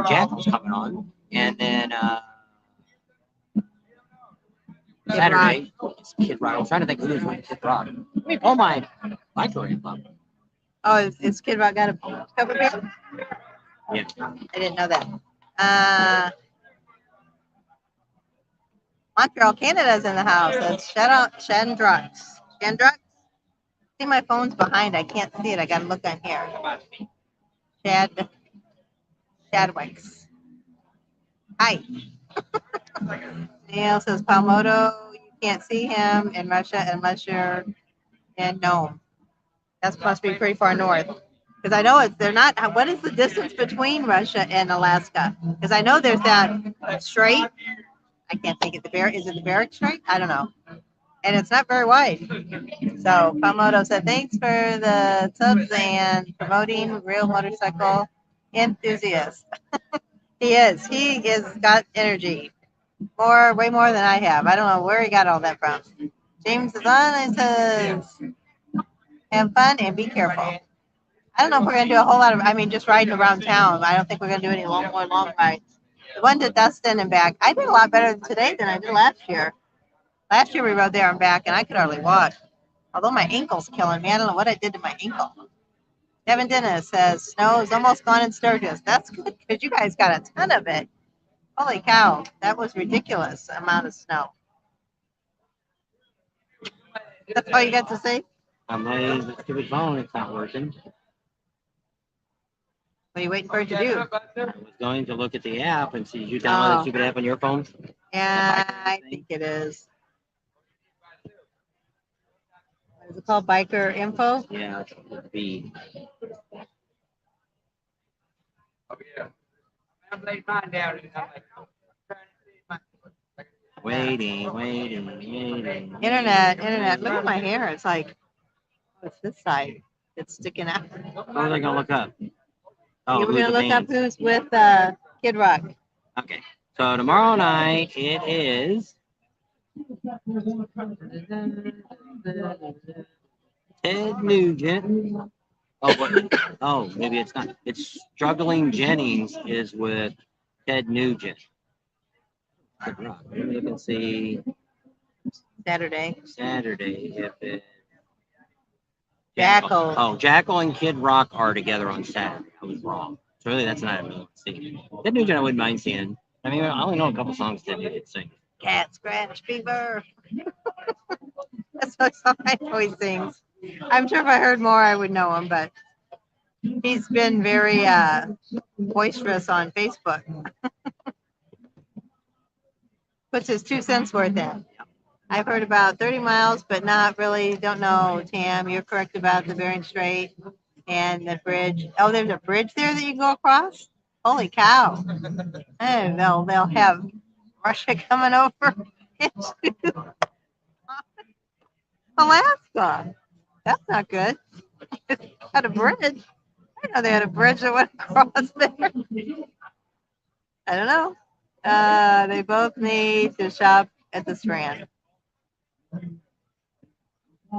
Jack was coming on, and then Saturday it's Kid Rock. I'm trying to think who's with Kid Rock. Let me pull my Tory up. Oh, is Kid Rock got a cover band? Yeah. I didn't know that. Montreal, Canada's in the house. Let's shout out Shandrux. Shandrux? See, my phone's behind. I can't see it. I got to look on here. Shadwix. Hi. Neil says Palmoto. You can't see him in Russia unless you're in Nome. That must be pretty far north. Because I know they're not. What is the distance between Russia and Alaska? Because I know there's that strait. I can't think of is it the Bering Strait? I don't know. And it's not very wide. So Palmoto said, thanks for the subs and promoting real motorcycle enthusiast. He is got energy. Way more than I have. I don't know where he got all that from. James is on and says, have fun and be careful. I don't know if we're going to do a whole lot of, just riding around town. I don't think we're going to do any more long rides. The one to Dustin and back, I did a lot better today than I did last year. Last year we rode there and back, and I could hardly walk. Although my ankle's killing me. I don't know what I did to my ankle. Devin Dennis says, snow is almost gone in Sturgis. That's good because you guys got a ton of it. Holy cow. That was ridiculous amount of snow. That's all you got to say? My stupid phone, it's not working. are you waiting for it to do? I was going to look at the app and see, did you download the stupid app on your phone? Yeah, I think it is. What is it called? Biker Info? Yeah, it would be. Waiting. Internet. Look at my hair. It's like, oh, it's this side. It's sticking out. What are they gonna look up? Oh, You were who's gonna the look up bands? who's with Kid Rock. Okay, so tomorrow night it is Ted Nugent. Oh, maybe it's not. It's Struggling Jennings is with Ted Nugent. Kid Rock. Let me look and see Saturday. if it. Jackal. Oh, Jackal and Kid Rock are together on Saturday. I was wrong. So really, that's not a really see. Ted Nugent, I wouldn't mind seeing. I mean, I only know a couple songs Ted Nugent sings. Cat scratch fever. That's what song I always sings. I'm sure if I heard more, I would know him, but he's been very boisterous on Facebook. Puts his 2 cents worth in. I've heard about 30 miles, but not really. Don't know, Tam. You're correct about the Bering Strait and the bridge. Oh, there's a bridge there that you can go across? Holy cow. And they'll have Russia coming over into Alaska. That's not good. Got a bridge. I know they had a bridge that went across there. I don't know. They both need to shop at the Strand.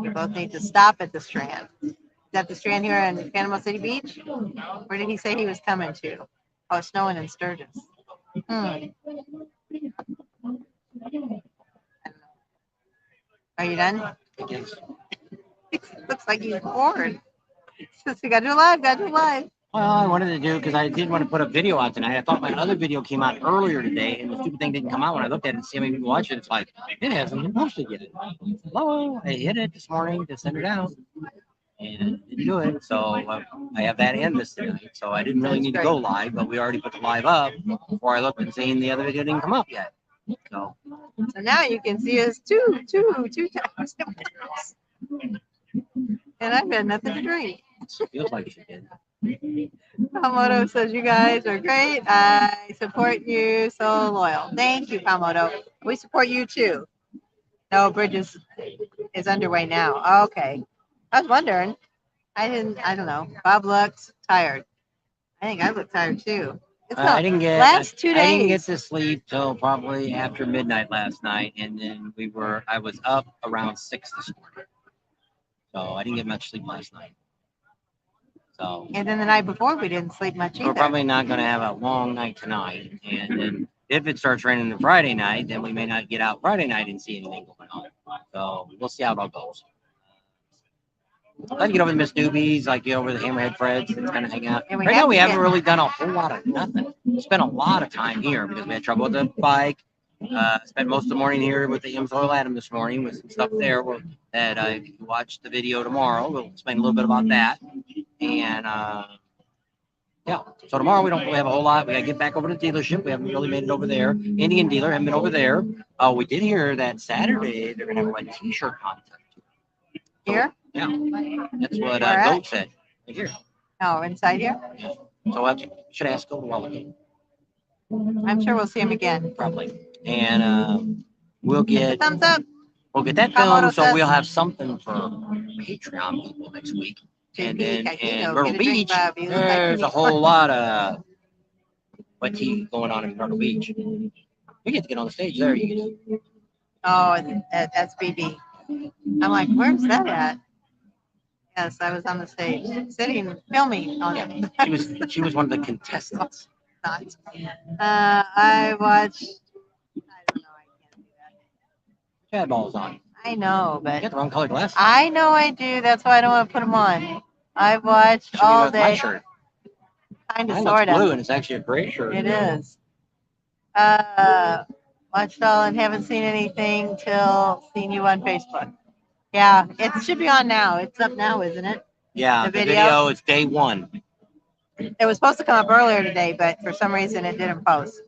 They both need to stop at the Strand. Is that the Strand here in Panama City Beach? Where did he say he was coming to? Oh, snowing in Sturgis. I don't know. Are you done? Looks like he's bored. Says we gotta do live. Well, I wanted to do because I did want to put a video out tonight. I thought my other video came out earlier today, and the stupid thing didn't come out. When I looked at it and see how many people watch it, it's like it hasn't been posted yet. Hello, I hit it this morning to send it out, and didn't do it. So I have that and this tonight. So I didn't really need to go live, but we already put the live up before I looked and seen the other video didn't come up yet. So now you can see us two times. And I've had nothing to drink. feels like she did. Pamoto says you guys are great. I support you, so loyal. Thank you, Pamoto. We support you too. No, Bridges is underway now. Okay. I was wondering. I don't know. Bob looks tired. I think I look tired too. It's I didn't get last 2 days. I didn't get to sleep till probably after midnight last night, and then I was up around 6 this morning. So I didn't get much sleep last night. So And then the night before we didn't sleep much either. we're probably not going to have a long night tonight. And then if it starts raining on Friday night, then we may not get out Friday night and see anything going on. So we'll see how it all goes. I'd like to get over the Miss Newbies, like get over the Hammerhead Freds, and kind of hang out. Right now, we haven't really done a whole lot of nothing. We spent a lot of time here because we had trouble with the bike. Spent most of the morning here with the Imsoil Adam this morning with some stuff there. That if you watch the video tomorrow, we'll explain a little bit about that. And yeah, so tomorrow we don't really have a whole lot. We got to get back over to the dealership. We haven't really made it over there. Indian dealer, haven't been over there. We did hear that Saturday they're going to have a T-shirt contest. Here? Yeah, that's what Goat said. Right here. Oh, inside here? Yeah. So I should ask Goat a while ago. I'm sure we'll see him again. Probably. And we'll get thumbs up. We'll get that film, so we'll have something for Patreon people next week. And then in Myrtle Beach, there's a whole lot of wet tea going on in Myrtle Beach. You get to get on the stage there. Oh, that's BB. I'm like, where's that at? Yes, I was on the stage, sitting, filming on it. She was one of the contestants. I watched. I don't know. I can't do that. Chad balls on. I know, but you got the wrong color glasses. I know I do. That's why I don't want to put them on. I've watched all day. My shirt. Kind of, sort of. Blue, and it's actually a gray shirt. It is. Watched all and haven't seen anything till seen you on Facebook. Yeah, it should be on now. It's up now, isn't it? Yeah, the video is day 1. It was supposed to come up earlier today, but for some reason it didn't post.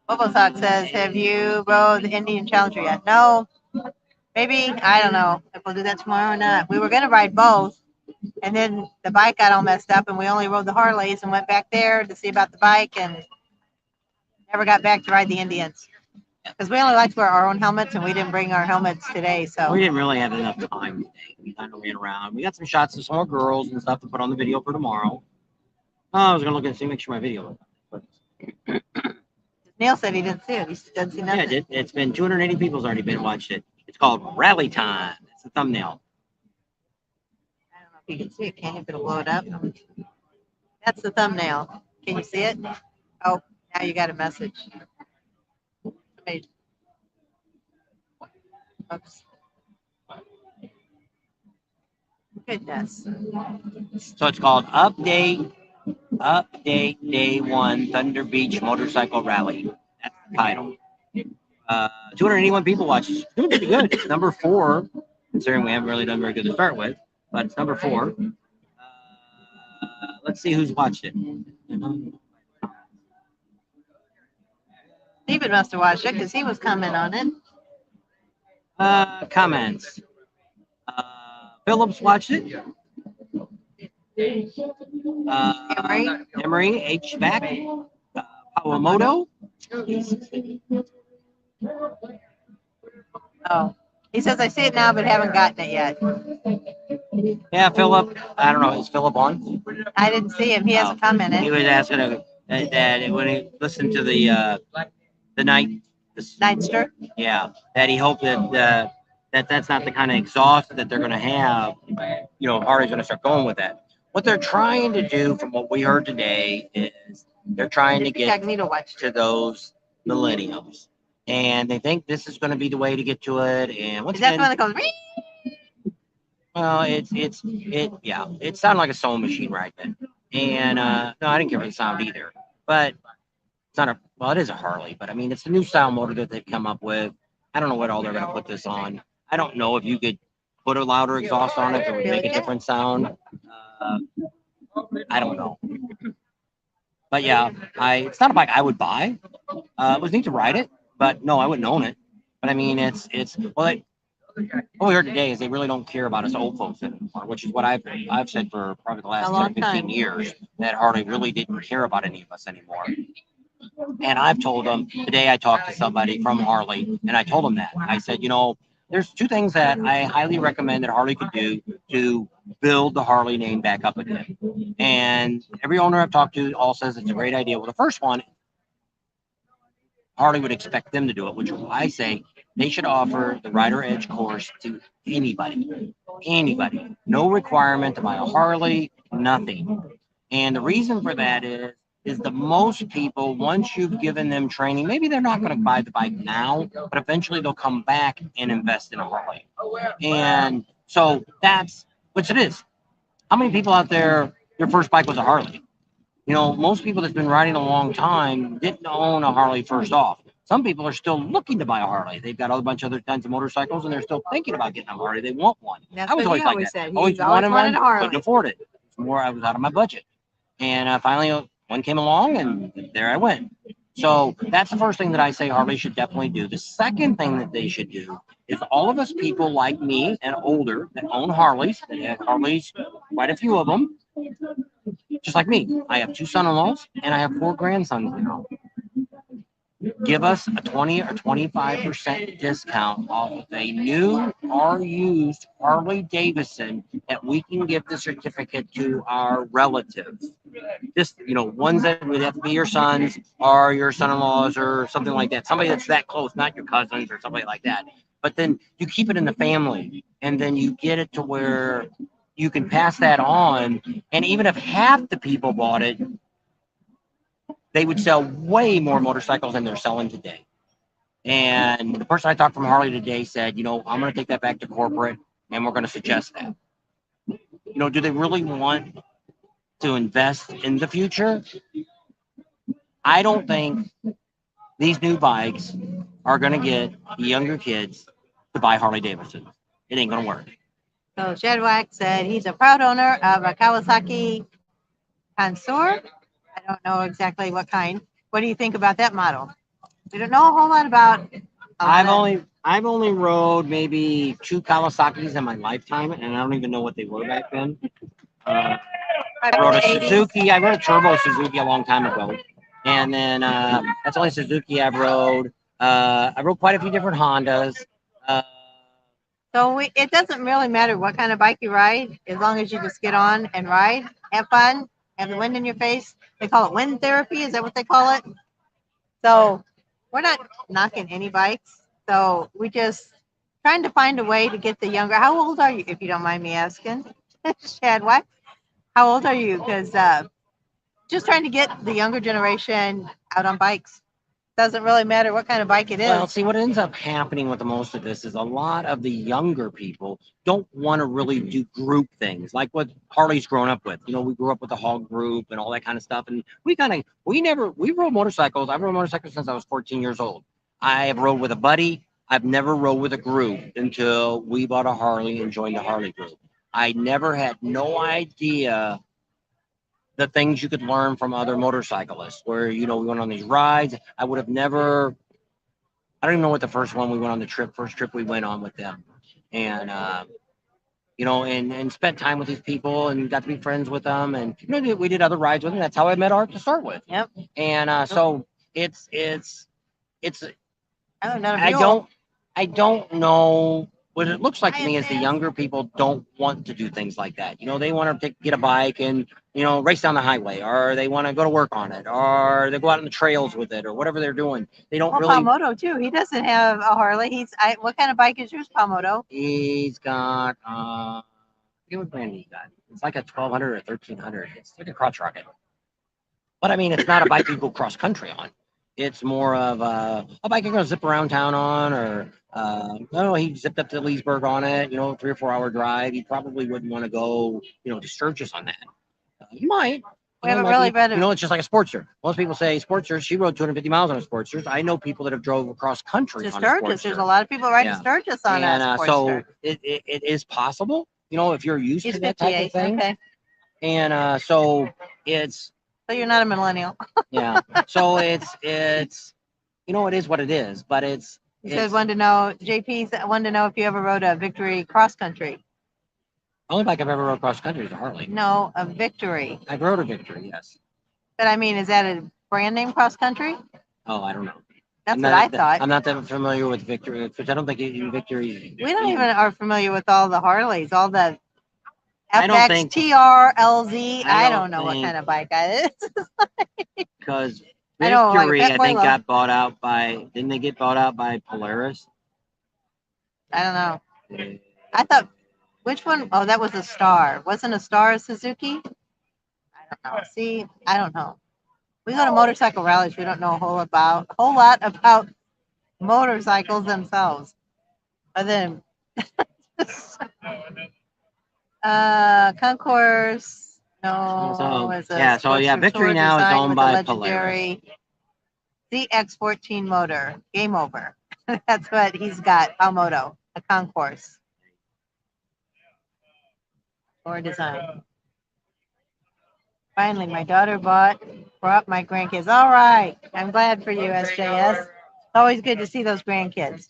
Sock says, have you rode the Indian Challenger yet? No. Maybe, I don't know if we'll do that tomorrow or not. We were going to ride both, and then the bike got all messed up, and we only rode the Harleys and went back there to see about the bike, and never got back to ride the Indians. Because we only like to wear our own helmets, and we didn't bring our helmets today, so. We didn't really have enough time today. We kind of ran around. We got some shots of some more girls and stuff to put on the video for tomorrow. Oh, I was going to look and see, make sure my video. But Neil said he didn't see it. He doesn't see nothing. yeah, it's been 280 people's already been watched it. It's called Rally Time. It's the thumbnail. I don't know if you can see it. Can you? If it'll blow it up. That's the thumbnail. Can you see it? Oh, now you got a message. Somebody. Oops. Goodness. So it's called Update Day 1 Thunder Beach Motorcycle Rally. That's the title. 281 people watched. It's doing pretty good. It's number 4, considering we haven't really done very good to start with, but it's number 4. Let's see who's watched it. Steven must have watched it because he was commenting on it. Comments. Phillips watched it. Emery HVAC. Kawamoto. Oh, he says I see it now, but haven't gotten it yet. Yeah, Philip. I don't know. Is Philip on? I didn't see him. He hasn't commented. He was asking that when he listened to the night. Nightster. Yeah, that he hoped that that's not the kind of exhaust that they're going to have. You know, Harley's going to start going with that. What they're trying to do, from what we heard today, is they're trying to get to those millennials, and they think this is going to be the way to get to it. And once again, that the one that goes? well, it sounded like a sewing machine right then. And no, I didn't care for the sound either. But it's not it is a Harley, but I mean, it's the new style motor that they've come up with. I don't know what all they're going to put this on. I don't know if you could put a louder exhaust on it that would make a different sound. I don't know. But yeah, it's not a bike I would buy. It was neat to ride it, but no, I wouldn't own it. But I mean, what we heard today is they really don't care about us old folks anymore, which is what I've said for probably the last 10, 15 years, that Harley really didn't care about any of us anymore. And I've told them, today I talked to somebody from Harley, and I told them that. I said, there's 2 things that I highly recommend that Harley could do to build the Harley name back up again. And every owner I've talked to all says it's a great idea. Well, the first one, Harley would expect them to do it, which I say they should offer the Rider Edge course to anybody. No requirement to buy a Harley, nothing. And the reason for that is the most people, once you've given them training, maybe they're not going to buy the bike now, but eventually they'll come back and invest in a Harley. And so that's which it is. How many people out there, their first bike was a Harley? Most people that's been riding a long time didn't own a Harley first off. Some people are still looking to buy a Harley. They've got a bunch of other kinds of motorcycles, and they're still thinking about getting a Harley. They want one. I was always like that. Always wanted one, couldn't afford it. I was out of my budget. And finally, one came along, and there I went. So that's the first thing that I say Harley should definitely do. The second thing that they should do is all of us people like me and older that own Harleys, that have Harleys, quite a few of them, just like me. I have 2 son-in-laws, and I have 4 grandsons now. Give us a 20 or 25% discount off of a new or used Harley Davidson that we can give the certificate to our relatives. Just, ones that would have to be your sons or your son-in-laws or something like that. Somebody that's that close, not your cousins or somebody like that. But then you keep it in the family, and then you get it to where you can pass that on. And even if half the people bought it, they would sell way more motorcycles than they're selling today. And the person I talked from Harley today said, I'm going to take that back to corporate, and we're going to suggest that. Do they really want to invest in the future? I don't think these new bikes are going to get the younger kids to buy Harley Davidson. It ain't going to work. So Shedwack said he's a proud owner of a Kawasaki Connoisseur. I don't know exactly what kind. What do you think about that model? We don't know a whole lot about. I've only rode maybe 2 Kawasaki's in my lifetime, and I don't even know what they were back then. I rode a Suzuki. I rode a turbo Suzuki a long time ago, and then that's the only Suzuki I've rode. I rode quite a few different Hondas. So it doesn't really matter what kind of bike you ride, as long as you just get on and ride, have fun, have the wind in your face. They call it wind therapy. Is that what they call it? So we're not knocking any bikes. So we just trying to find a way to get the younger. How old are you, if you don't mind me asking? Chad, what? How old are you? Because just trying to get the younger generation out on bikes. Doesn't really matter what kind of bike it is. Well, see, what ends up happening with the most of this is a lot of the younger people don't want to really do group things like what Harley's grown up with. You know, we grew up with the Hog group and all that kind of stuff. And we rode motorcycles. I've rode motorcycles since I was 14 years old. I have rode with a buddy. I've never rode with a group until we bought a Harley and joined the Harley group. I never had no idea the things you could learn from other motorcyclists where, you know, we went on these rides. I would have never, I don't even know what the first one we went on the first trip we went on with them. And, you know, and spent time with these people and got to be friends with them. And, you know, we did other rides with them. That's how I met Art to start with. Yep. And so it's, I don't know. What it looks like to me is the younger people don't want to do things like that. You know, they want to get a bike and, you know, race down the highway, or they want to go to work on it, or they go out on the trails with it, or whatever they're doing. They don't really. Palmoto too. He doesn't have a Harley. What kind of bike is yours, Palmoto? He's got what brand he got? It's like a 1200 or 1300. It's like a crotch rocket. But I mean, it's not a bike you go cross country on. It's more of a bike you're gonna zip around town on, or I don't know. He zipped up to Leesburg on it. You know, 3 or 4 hour drive. He probably wouldn't want to go, you know, to Sturgis on that. You might. We haven't really read it. You know, it's just like a Sportster. Most people say Sportster. She rode 250 miles on a Sportster. I know people that have drove across country on a Sportster. There's a lot of people riding Sturgis on a Sportster. So it is possible, you know, if you're used to that type of thing. Okay. And so it's. So you're not a millennial. Yeah. So it's you know, it is what it is, but it's. He says wanted to know, JP wanted to know if you ever rode a Victory cross country. The only bike I've ever rode cross country is a Harley. No, a Victory. I rode a Victory, yes. But I mean, is that a brand name cross country? Oh, I don't know. What I thought. I'm not that familiar with Victory, which I don't think Victory. We don't even are familiar with all the Harleys, all the FX, TR, LZ. I don't know what kind of bike that is. Because Victory, I think, got bought out by. Didn't they get bought out by Polaris? I don't know. I thought. Which one? Oh, that was a Star. Wasn't a Star a Suzuki? I don't know. See, I don't know. We go to motorcycle rallies. We don't know a whole lot about motorcycles themselves. Other than Concourse. No. Victory now is owned by Polaris. ZX14 motor. Game over. That's what he's got. Palmoto, a Concourse. Or design. Finally, my daughter brought my grandkids. All right. I'm glad for you, SJS. It's always good to see those grandkids.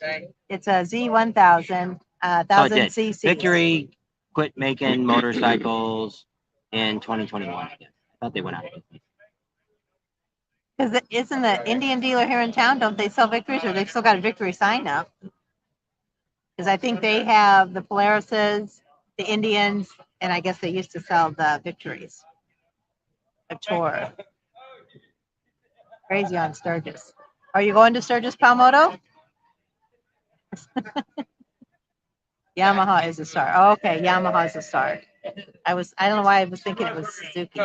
It's a Z1000, 1000 cc. Victory quit making motorcycles in 2021. I thought they went out. Because isn't the Indian dealer here in town, don't they sell Victories, or they've still got a Victory sign up? Because I think they have the Polarises, the Indians, and I guess they used to sell the Victories. A tour. Crazy on Sturgis. Are you going to Sturgis, Palmoto? Yamaha is a Star. Oh, okay, Yamaha is a Star. I don't know why I was thinking it was Suzuki.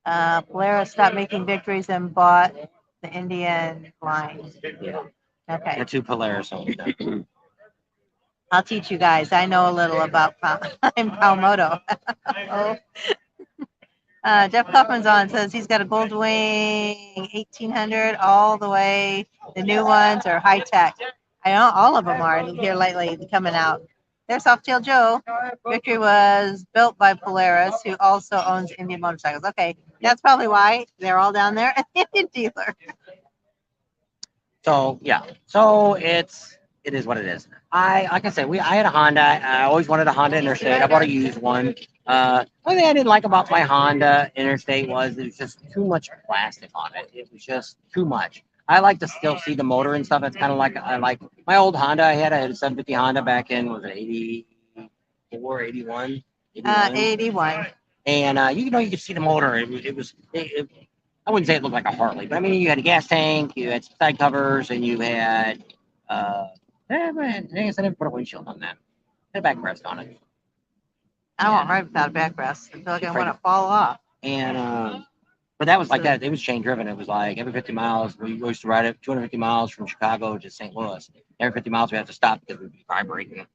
Polaris stopped making Victories and bought the Indian line. Yeah. Okay. The 2 Polaris owned them. I'll teach you guys. I know a little about Palmoto. Jeff Kaufman's on, says he's got a Goldwing 1800 all the way. The new ones are high tech. I know all of them are here lately coming out. There's Softail Joe. Victory was built by Polaris, who also owns Indian Motorcycles. Okay, that's probably why they're all down there at the Indian dealer. So yeah, so it is what it is. Like I said, I had a Honda. I always wanted a Honda Interstate. I bought a used one. One thing I didn't like about my Honda Interstate was it was just too much plastic on it. It was just too much. I like to still see the motor and stuff. It's kind of like I like my old Honda. I had a 750 Honda back in was it 84, 81, 81. And you know you could see the motor. I wouldn't say it looked like a Harley, but I mean, you had a gas tank, you had some side covers, and you had, I guess I didn't put a windshield on that. Had a backrest on it. I don't want right without a backrest. I feel like I want to fall off. And, but that was like that. It was chain driven. It was like every 50 miles, we used to ride it 250 miles from Chicago to St. Louis. Every 50 miles, we had to stop because we'd be vibrating.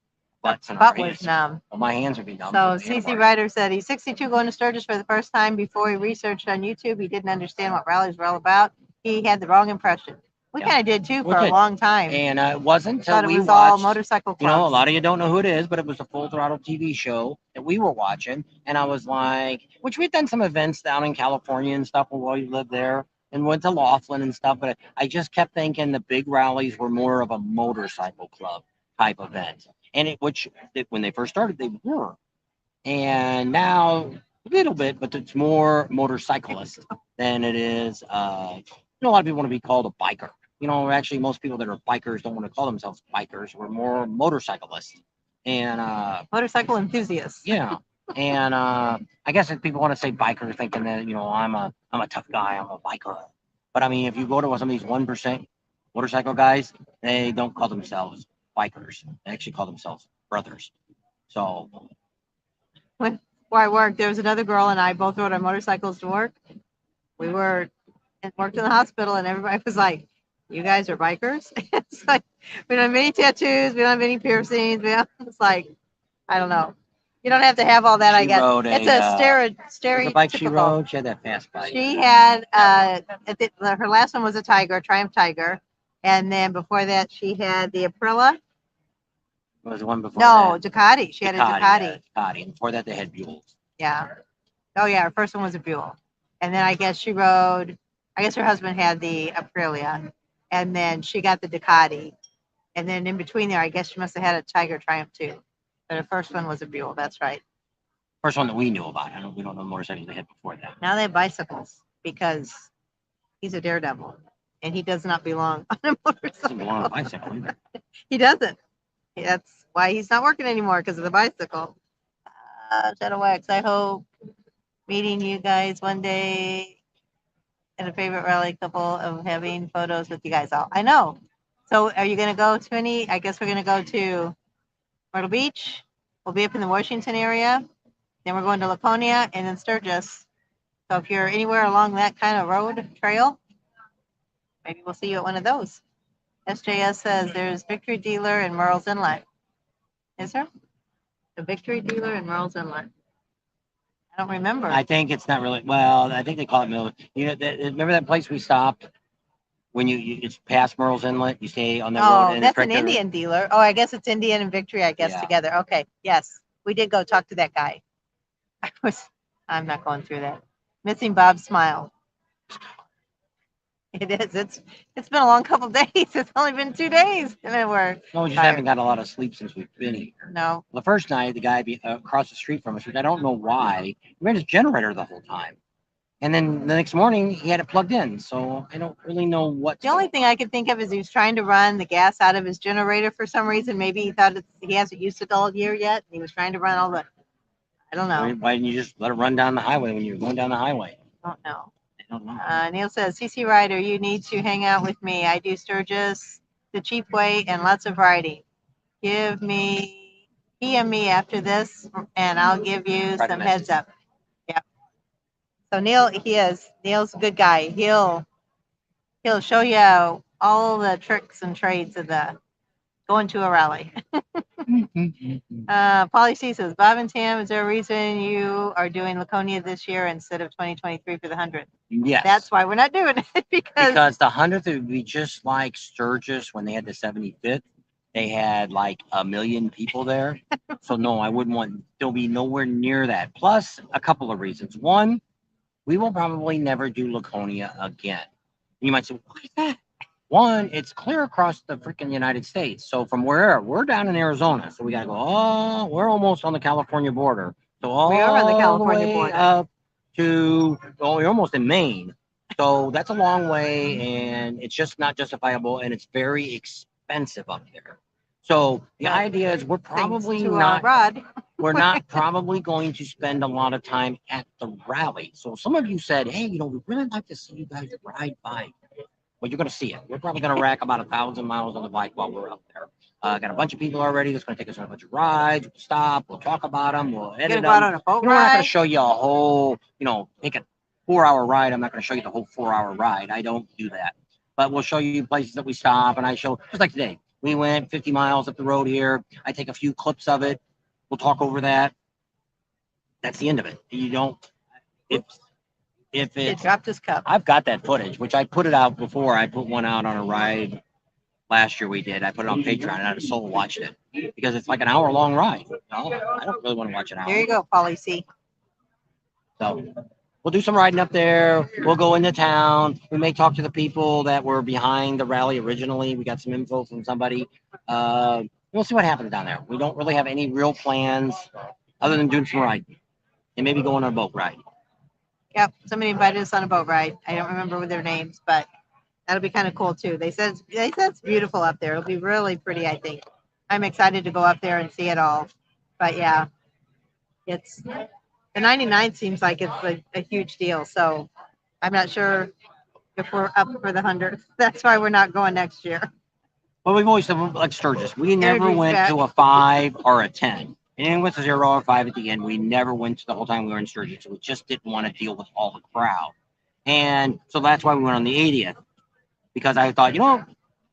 Butt was numb. Well, my hands would be numb. So CC Ryder said he's 62 going to Sturgis for the first time. Before he researched on YouTube, he didn't understand what rallies were all about. He had the wrong impression. We kind of did too for a long time. And it wasn't until we watched. All motorcycle clubs. You know, a lot of you don't know who it is, but it was a Full Throttle TV show that we were watching. And I was like, which we've done some events down in California and stuff while we lived there and went to Laughlin and stuff. But I just kept thinking the big rallies were more of a motorcycle club type event. And when they first started, they were. And now a little bit, but it's more motorcyclist than it is. A lot of people want to be called a biker. You know, actually, most people that are bikers don't want to call themselves bikers. We're more motorcyclists and motorcycle enthusiasts. Yeah, and I guess if people want to say biker, thinking that I'm a tough guy, I'm a biker. But I mean, if you go to some of these 1% motorcycle guys, they don't call themselves bikers. They actually call themselves brothers. So when I worked, there was another girl and I both rode our motorcycles to work. We worked in the hospital and everybody was like, "You guys are bikers?" It's like we don't have any tattoos, we don't have any piercings. It's like, I don't know. You don't have to have all that. I guess it's a stereotypical bike she rode. She had that fast bike. She had her last one was a Tiger, Triumph Tiger, and then before that she had the Aprilia. What was the one before? No, that? Ducati. She had a Ducati. Ducati. And before that, they had Buells. Yeah. Oh yeah, her first one was a Buell, and then I guess she rode. I guess her husband had the Aprilia, and then she got the Ducati, and then in between there, I guess she must have had a Tiger Triumph too. But her first one was a Buell. That's right. First one that we knew about. We don't know motorcycles they had before that. Now they have bicycles because he's a daredevil, and he does not belong on a motorcycle. He doesn't belong on a bicycle either. He doesn't. That's why he's not working anymore, because of the bicycle. Shadow Wax, I hope meeting you guys one day and a favorite rally couple of having photos with you guys all. I know. So are you going to go to any? I guess we're going to go to Myrtle Beach. We'll be up in the Washington area. Then we're going to Laconia and then Sturgis. So if you're anywhere along that kind of road trail, maybe we'll see you at one of those. SJS says there's Victory Dealer in Merle's Inlet. Is there? The Victory Dealer in Merle's Inlet. I don't remember. I think it's not really. Well, I think they call it Mill. Remember that place we stopped when it's past Merle's Inlet? You stay on that road. Oh, that's an Indian dealer. Oh, I guess it's Indian and Victory. I guess together. Okay. Yes, we did go talk to that guy. I'm not going through that. Missing Bob's smile. It is. It's been a long couple of days. It's only been 2 days, and then we're. No, we just haven't got a lot of sleep since we've been here. No. The first night, the guy across the street from us, which I don't know why, he ran his generator the whole time, and then the next morning he had it plugged in. So I don't really know what. The only thing I could think of is he was trying to run the gas out of his generator for some reason. Maybe he thought he hasn't used it all year yet. And he was trying to run all the. I don't know. Why didn't you just let it run down the highway when you were going down the highway? I don't know. I don't know. Neil says, CC Ryder, you need to hang out with me. I do Sturgis the cheap way and lots of riding. PM me after this, and I'll give you some heads up. Yeah. So Neil's a good guy. He'll show you all the tricks and trades of the going to a rally. Polly C says, Bob and Tam, is there a reason you are doing Laconia this year instead of 2023 for the 100th? Yes. That's why we're not doing it, because the 100th would be just like Sturgis when they had the 75th. they had like 1 million people there. So no, I wouldn't want, there'll be nowhere near that. Plus a couple of reasons. One, we will probably never do Laconia again. And you might say, why is that? One, it's clear across the freaking United States. So from where we're down in Arizona, so we gotta go. Oh, we're almost on the California border. So all We are on the California way border. up to, oh, you're almost in Maine. So that's a long way, and it's just not justifiable, and it's very expensive up there. So the But idea is we're Thanks probably to not Rod. we're not probably going to spend a lot of time at the rally. So some of you said, hey, we'd really like to see you guys ride bike. Well, you're going to see it. We're probably going to rack about 1,000 miles on the bike while we're up there. Got a bunch of people already that's going to take us on a bunch of rides. We'll stop. We'll talk about them. We'll Gonna edit go out them. on a boat We're not going ride. to show you a whole, take a 4-hour ride. I'm not going to show you the whole 4-hour ride. I don't do that. But we'll show you places that we stop. And I show, just like today, we went 50 miles up the road here. I take a few clips of it. We'll talk over that. That's the end of it. You don't, if It it's, dropped his cup. I've got that footage, which I put it out before. I put one out on a ride last year we did. I put it on Patreon and I just solo watched it because it's like an hour-long ride. I don't really want to watch an hour. There you go, Polly C. So we'll do some riding up there. We'll go into town. We may talk to the people that were behind the rally originally. We got some info from somebody. We'll see what happens down there. We don't really have any real plans other than doing some riding and maybe going on a boat ride. Yep, somebody invited us on a boat ride. I don't remember their names, but that'll be kind of cool too. They said it's beautiful up there. It'll be really pretty, I think. I'm excited to go up there and see it all. But yeah, it's the 99 seems like it's a huge deal. So I'm not sure if we're up for the 100. That's why we're not going next year. Well, we've always done like Sturgis. We never Energy went back. to a 5 or a 10. And then with a 0 or 5 at the end, we never went to the whole time we were in Sturgis. So we just didn't want to deal with all the crowd. And so that's why we went on the 80th. Because I thought,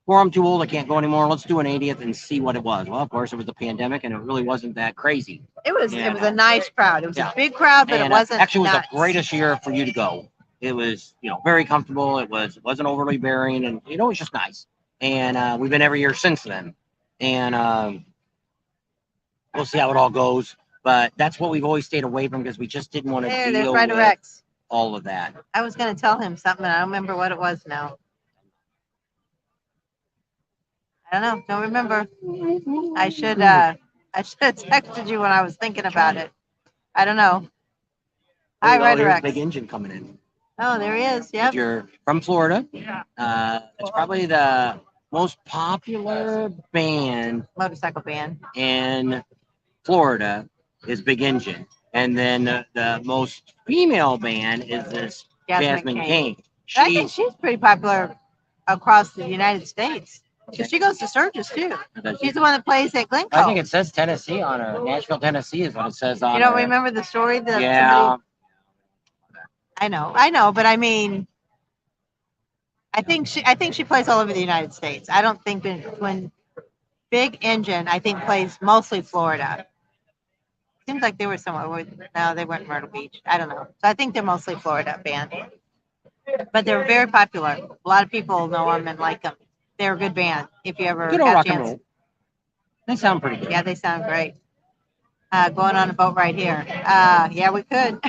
I'm too old, I can't go anymore. Let's do an 80th and see what it was. Well, of course, it was the pandemic, and it really wasn't that crazy. It was a nice crowd. It was Yeah. a big crowd, but And it wasn't actually, it was nuts. the greatest year for you to go. It was, very comfortable. It wasn't overly bearing, and it was just nice. And we've been every year since then. And we'll see how it all goes. But that's what we've always stayed away from because we just didn't want to There's deal Ryder with Rex. all of that. I was going to tell him something. I don't remember what it was now. I don't know. Don't remember. I should have texted you when I was thinking about it. I don't know. Hi, Ryder There's a Rex. big engine coming in. Oh, there he is. If Yep. you're from Florida, it's probably the most popular band Motorcycle band. in Florida is Big Engine. And then the most female band is this Jasmine Kane. I think she's pretty popular across the United States. Because she goes to Sturgis too. She's the one that plays at Glencoe. I think it says Tennessee on her. Nashville, Tennessee is what it says on You don't her. remember the story that Yeah. somebody... I know, but I mean, I think she plays all over the United States. I don't think when Big Engine, I think, plays mostly Florida. Seems like they were somewhere. No, they weren't Myrtle Beach. I don't know. So I think they're mostly Florida band. But they're very popular. A lot of people know them and like them. They're a good band. If you ever Good old got rock a and chance. roll. They sound pretty good. Yeah, they sound great. Going on a boat right here. Yeah, we could.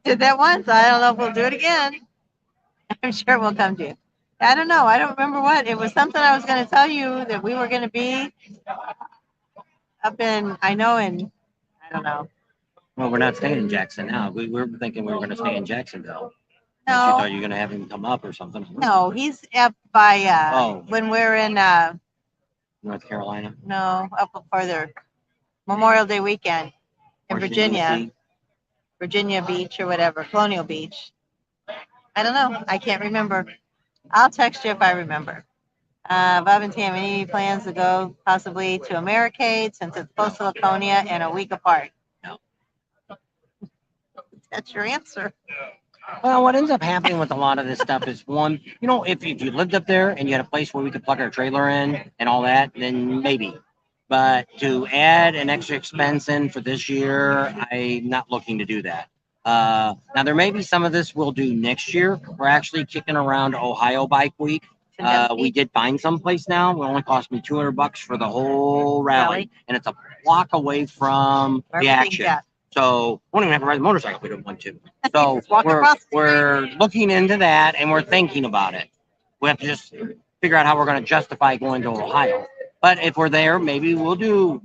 Did that once. I don't know if we'll do it again. I'm sure we'll come to you. I don't know. I don't remember what. It was something I was going to tell you that we were going to be up in, I don't know. Well, we're not staying in Jackson now. We were thinking we were going to stay in Jacksonville. You No, thought you were going to have him come up or something. no, he's up by, when we're in, North Carolina. no, up further, Memorial Day weekend in Washington, Virginia Beach or whatever, Colonial Beach. I don't know. I can't remember. I'll text you if I remember. Bob and Tam, any plans to go possibly to Americade since it's close to Laconia and a week apart? No. That's your answer. Well, what ends up happening with a lot of this stuff is one, if you lived up there and you had a place where we could plug our trailer in and all that, then maybe. But to add an extra expense in for this year, I'm not looking to do that. Now, there may be some of this we'll do next year. We're actually kicking around Ohio Bike Week We did find some place now. It only cost me $200 for the whole rally, and it's a block away from the action. So we don't even have to ride the motorcycle if we don't want to. So we're looking into that, and we're thinking about it. We have to just figure out how we're going to justify going to Ohio. But if we're there, maybe we'll do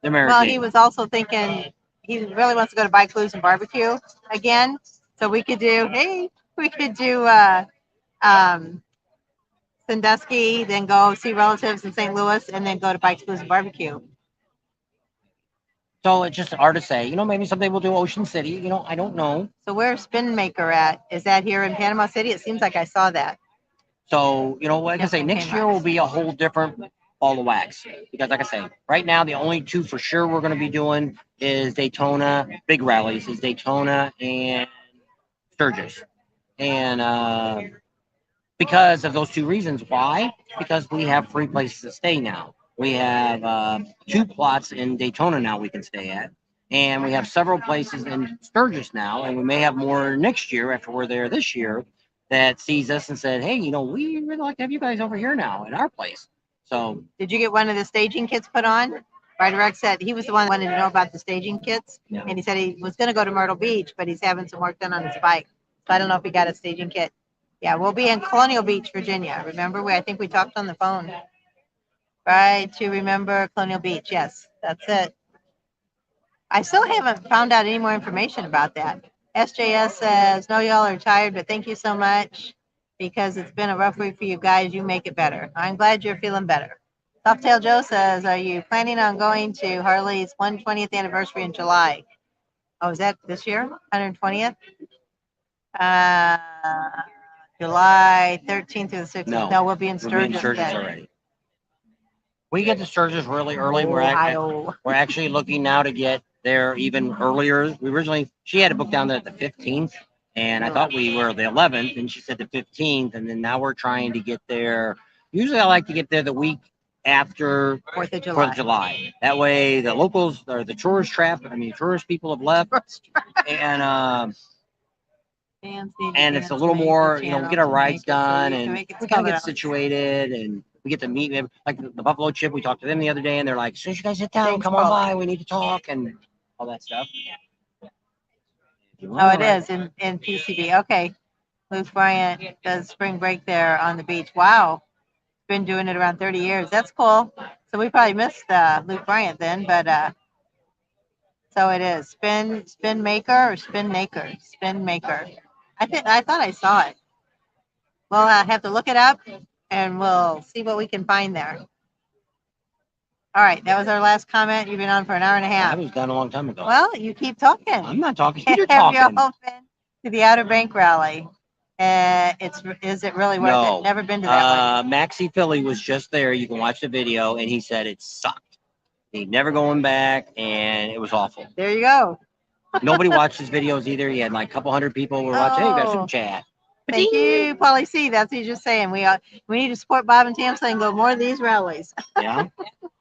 the American. Well, he was also thinking he really wants to go to Bike Blues and Barbecue again. So we could do Sandusky, then go see relatives in St. Louis, and then go to Bike Blues and Barbecue. So it's just hard to say. You know, maybe someday we'll do Ocean City. You know, I don't know. So where's Spin Maker at? Is that here in Panama City? It seems like I saw that. So, you know, like I say, next year will be a whole different ball of wax. Because like I say, right now, the only two for sure we're going to be doing is Daytona, big rallies, is Daytona and Sturgis. And because of those two reasons. Why? Because we have free places to stay now. We have 2 plots in Daytona now we can stay at. And we have several places in Sturgis now. And we may have more next year after we're there this year that sees us and said, hey, you know, we really like to have you guys over here now at our place. So did you get one of the staging kits put on? Ryder Rex said he was the one that wanted to know about the staging kits. Yeah. And he said he was going to go to Myrtle Beach, but he's having some work done on his bike. So I don't know if he got a staging kit. Yeah, we'll be in Colonial Beach, Virginia. Remember, I think we talked on the phone. Right to remember Colonial Beach. Yes, that's it. I still haven't found out any more information about that. SJS says, no, y'all are tired, but thank you so much because it's been a rough week for you guys. You make it better. I'm glad you're feeling better. Softail Joe says, are you planning on going to Harley's 120th anniversary in July? Oh, is that this year? 120th? July 13th through the 16th. No, we'll be in Sturgis already. We get to Sturgis really early. We're actually looking now to get there even earlier. She had to book down there at the 15th, and I thought we were the 11th, and she said the 15th, and then now we're trying to get there. Usually I like to get there the week after 4th of July. That way the locals or the tourist people have left, and it's a little more, you know, we get our rides done, and we kind of get situated, and we get to meet them. Like the Buffalo Chip, we talked to them the other day, and they're like, as soon as you guys sit down, come on by, we need to talk, and all that stuff. Oh, it is in PCB. Okay. Luke Bryant does spring break there on the beach. Wow. Been doing it around 30 years. That's cool. So we probably missed Luke Bryant then, but so it is. Spin Maker or Spin Maker? Spin Maker. I thought I saw it. We'll have to look it up, and we'll see what we can find there. All right, that was our last comment. You've been on for an hour and a half. I was done a long time ago. Well, you keep talking. I'm not talking. You're talking. Have you all been to the Outer Bank rally? Is it really worth it? Never been to that one. Maxie Philly was just there. You can watch the video, and he said it sucked. He's never going back, and it was awful. There you go. Nobody watched his videos either. He had like a couple hundred people were watching. Hey, you guys should chat. Thank you, Polly C. That's what he's just saying. We need to support Bob and Tamsa and go more of these rallies. Yeah,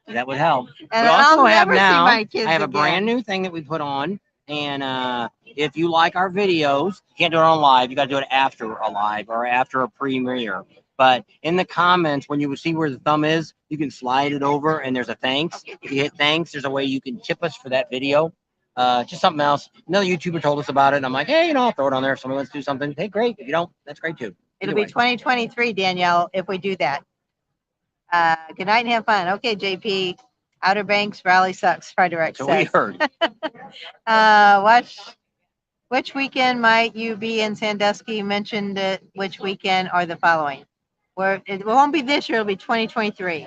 that would help. And we also have now. I have a brand new thing that we put on, and if you like our videos, you can't do it on live. You got to do it after a live or after a premiere. But in the comments, when you see where the thumb is, you can slide it over, and there's a thanks. If you hit thanks, there's a way you can tip us for that video. Just something else. Another YouTuber told us about it, and I'm like, hey, you know, I'll throw it on there if someone wants to do something. Hey, great. If you don't, that's great too. It'll be 2023, Danielle, if we do that. Good night and have fun. Okay, JP. Outer Banks rally sucks. Friday Rex So says. we heard. Which weekend might you be in Sandusky? You mentioned it. Which weekend or the following? It won't be this year. It'll be 2023.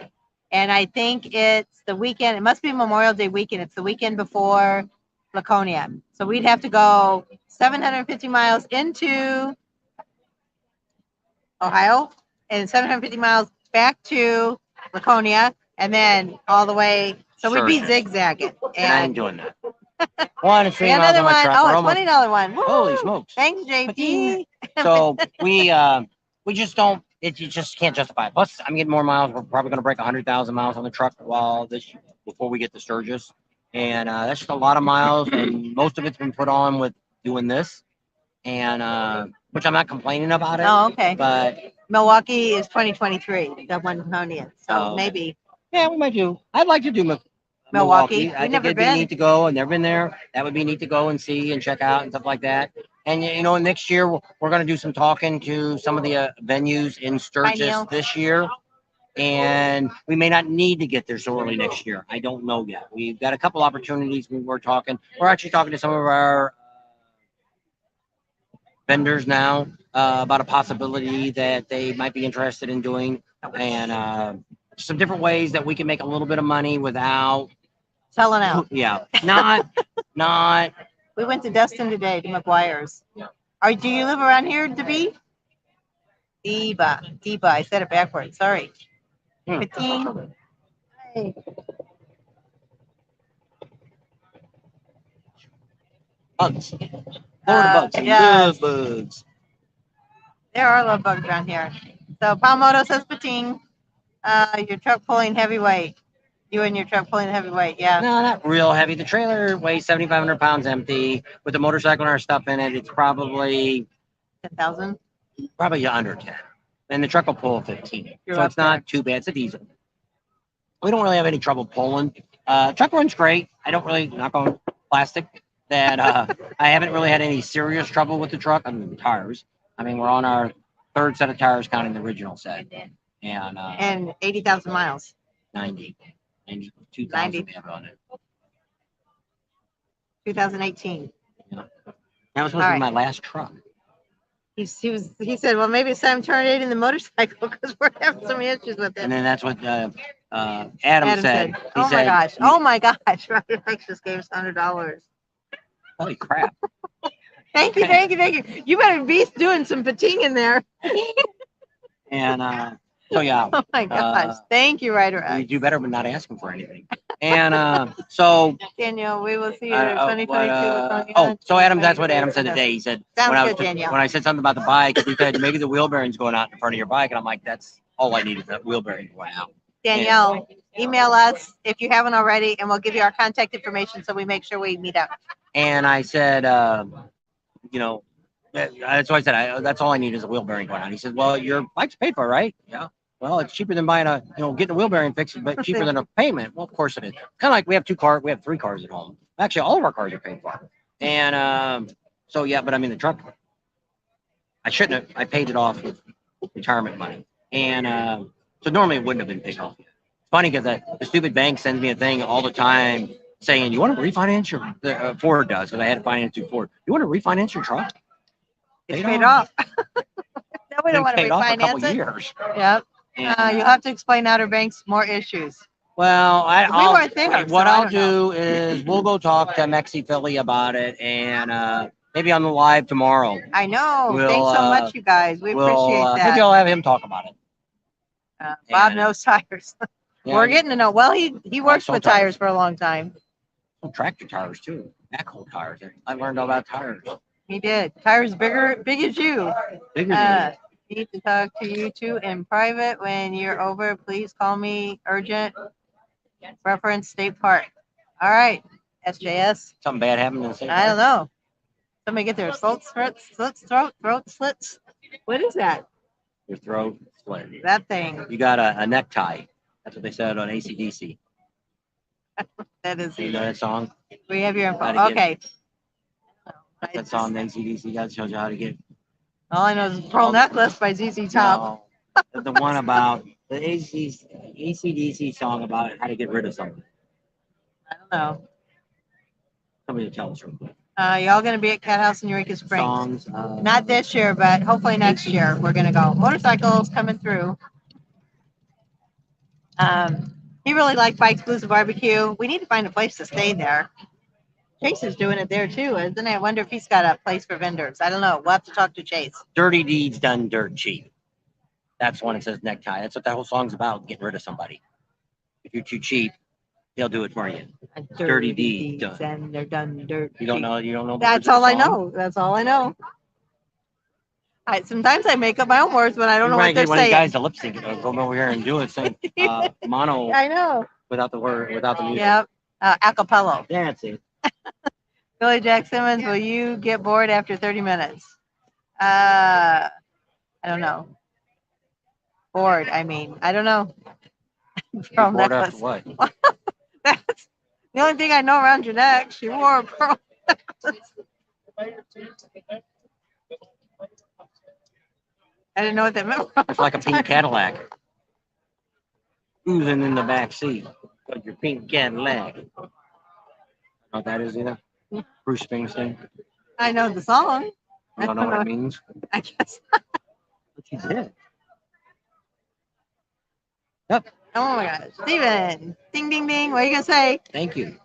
And I think it's the weekend. It must be Memorial Day weekend. It's the weekend before Laconia. So we'd have to go 750 miles into Ohio and 750 miles back to Laconia and then all the way. So we'd be zigzagging. And I ain't doing that. One, it's another one. Oh, a $20 one. Woo! Holy smokes. Thanks, JP. So we just don't. You just can't justify it. Plus, I'm getting more miles. We're probably going to break 100,000 miles on the truck before we get to Sturgis. And that's just a lot of miles, and most of it's been put on with doing this, and which I'm not complaining about it. Oh, okay. But Milwaukee is 2023, the one Hunonian. So Oh. maybe Yeah, we might do. I'd like to do Milwaukee. I We've think never it'd be been. neat to go. I've never been there. That would be neat to go and see and check out and stuff like that. And you know, next year we're going to do some talking to some of the venues in Sturgis Neil. this year. And we may not need to get there so early next year. I don't know yet. We've got a couple opportunities we're talking. We're actually talking to some of our vendors now about a possibility that they might be interested in doing, and some different ways that we can make a little bit of money without Selling out. Yeah, not. We went to Destin today to McGuire's. Yeah. Do you live around here, DeBee? Deba. I said it backwards. Sorry. Hmm. 15. Hey. Bugs. Florida bugs. yes. Good bugs. There are love bugs around here. So Palmoto says Pating. Your truck pulling heavyweight. You and your truck pulling heavyweight, yeah. No, not real heavy. The trailer weighs 7,500 pounds empty. With the motorcycle and our stuff in it, it's probably 10,000. Probably under 10. And the truck will pull 15. You're So up it's not too bad. It's a diesel. We don't really have any trouble pulling. Truck runs great. I don't really knock on plastic that I haven't really had any serious trouble with the truck. I mean, the tires. I mean, we're on our third set of tires counting the original set. And 80,000 miles. 92,000 we have on it. 2018. Yeah. That was supposed to be my last truck. He said, well, maybe it's time to turn it in the motorcycle because we're having some issues with it. And then that's what Adam said. He Oh said, my gosh. Roger X just gave us $100. holy crap. Thank you. You better be doing some pating in there. And so yeah. Oh my gosh. Thank you, Ryder X. You do better with not asking for anything. And so Daniel, we will see you in 2022. so Adam, that's what Adam said today. He said Daniel. when I said something about the bike, he said maybe the wheel bearing's going out in front of your bike, and I'm like, that's all I need is that wheel bearing going out. Danielle, email us if you haven't already, and we'll give you our contact information so we make sure we meet up. And I said, you know, that's what I said. That's all I need is a wheel bearing going on. He said, well, your bike's paid for, right? Yeah. Well, it's cheaper than buying getting a wheel bearing fixed, but cheaper than a payment. Well, of course it is. Kind of like we have 3 cars at home. Actually, all of our cars are paid for. And so yeah, but I mean the truck, I shouldn't have. I paid it off with retirement money, and so normally it wouldn't have been paid off yet. It's funny because the stupid bank sends me a thing all the time saying, "You want to refinance your Ford does," because I had to finance through Ford. You want to refinance your truck? It's paid off. No, we don't want to paid off for a couple refinance it. Years. Yep. You'll have to explain Outer Banks more issues. Well, what I'll do is we'll go talk to Mexi Philly about it, and maybe on the live tomorrow. I know. Thanks so much, you guys. We appreciate that. Maybe I'll have him talk about it. Bob knows tires. Yeah, We're getting to know. Well, he works with tires for a long time. Tractor tires too. Backhoe tires. I learned all about tires. He did. Tires big as you. Bigger than you. Need to talk to you two in private. When you're over, please call me urgent. Reference State Park. All right, SJS. Something bad happened in the state I don't know. Somebody get their throat slits. What is that? Your throat split. That thing. You got a necktie. That's what they said on AC/DC. That is. You know that song? We have your info. Gotta Okay. That song, AC/DC, that shows you how to get. All I know is Pearl Necklace by ZZ Top. No, the one about the AC/DC song about how to get rid of something. I don't know. Somebody tell us real quick. Y'all gonna be at Cat House in Eureka Springs? Songs. Not this year, but hopefully next year we're gonna go. Motorcycles coming through. He really liked Bikes, Blues, and Barbecue. We need to find a place to stay there. Chase is doing it there too, isn't it? I wonder if he's got a place for vendors. I don't know. We'll have to talk to Chase. Dirty deeds done dirt cheap. That's one that says necktie. That's what that whole song's about, getting rid of somebody. If you're too cheap, they'll do it for you. Dirty deeds done. And they're done dirt. You don't know. That's all I know. That's all I know. Sometimes I make up my own words, but I don't know what they're one saying. Of the guys to lip sync. Go over here and do it. Sing mono. I know. Without the word, without the music. Yep. Acapella. That's it. Billy Jack Simmons, will you get bored after 30 minutes? I don't know. Bored. I mean, I don't know. You're Pearl bored after necklace. what? That's the only thing I know around your neck. She wore a pearl necklace. I didn't know what that meant. It's like a pink Cadillac oozing in the back seat. Like your pink Cadillac. Know what that is either? Bruce Springsteen. I know the song. You don't know what it means? I guess. But you did. Yep. Oh my gosh. Steven. Ding, ding, ding. What are you going to say? Thank you.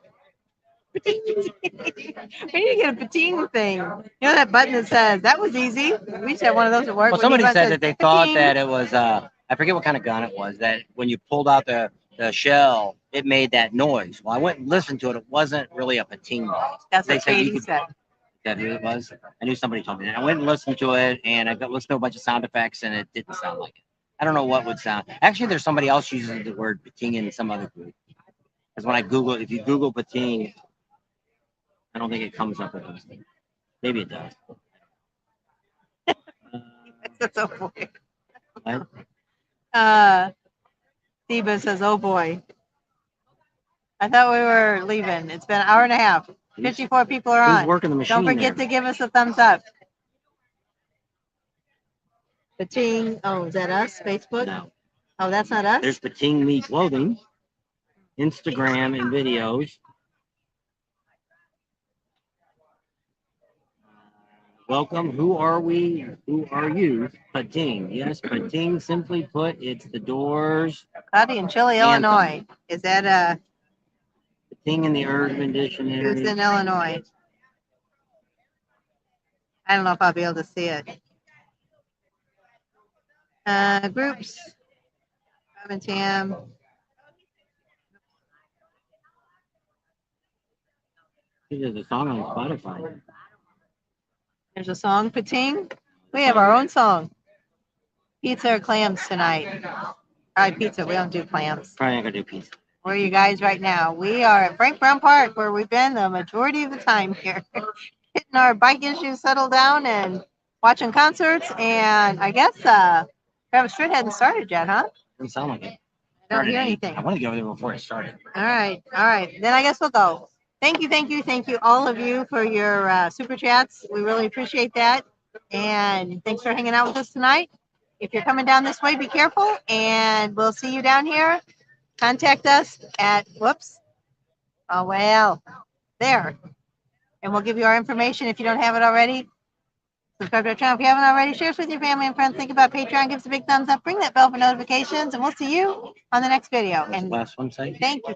We need to get a pating thing. You know that button that says, that was easy. We should have one of those at work. Well, We somebody need one said that they thought pating. that it was, I forget what kind of gun it was, that when you pulled out the shell, it made that noise. Well, I went and listened to it. It wasn't really a pating noise. That's They what said you Katie could- said. That who it was? I knew somebody told me that. I went and listened to it, and I got listened to a bunch of sound effects, and it didn't sound like it. I don't know what would sound. Actually, there's somebody else using the word pating in some other group. Because when I Google, if you Google pating, I don't think it comes up with those things. Maybe it does. That's so boy. What? Steve says, oh boy. I thought we were leaving. It's been an hour and a half. 54 people are Who's on. working the machine? Don't forget there? to give us a thumbs up. Pating. Oh, is that us? Facebook? No. Oh, that's not us? There's Pating Me Clothing, Instagram and videos. Welcome. Who are we? Who are you? Pating. Yes, Pating. Simply put, it's the doors. Cloudy in Chile, Anthem. Illinois. Is that Pating in the Urban who's Dictionary. in Illinois? I don't know if I'll be able to see it. Groups. Rob and Tam. There's a song on Spotify. There's a song, Pating. We have our own song. Pizza or clams tonight? All right, pizza. We don't do clams. Probably not gonna do pizza. Where are you guys right now? We are at Brown Park, where we've been the majority of the time here. Getting our bike issues settled down and watching concerts. And I guess Travis Tritt hadn't started yet, huh? Doesn't sound like it. I don't Started hear at 8. anything. I want to get over there before it started. All right. Then I guess we'll go. Thank you, all of you for your super chats. We really appreciate that. And thanks for hanging out with us tonight. If you're coming down this way, be careful, and we'll see you down here. Contact us at, there. And we'll give you our information if you don't have it already. Subscribe to our channel if you haven't already. Share us with your family and friends. Think about Patreon. Give us a big thumbs up. Ring that bell for notifications, and we'll see you on the next video. What's the And last one say? thank you.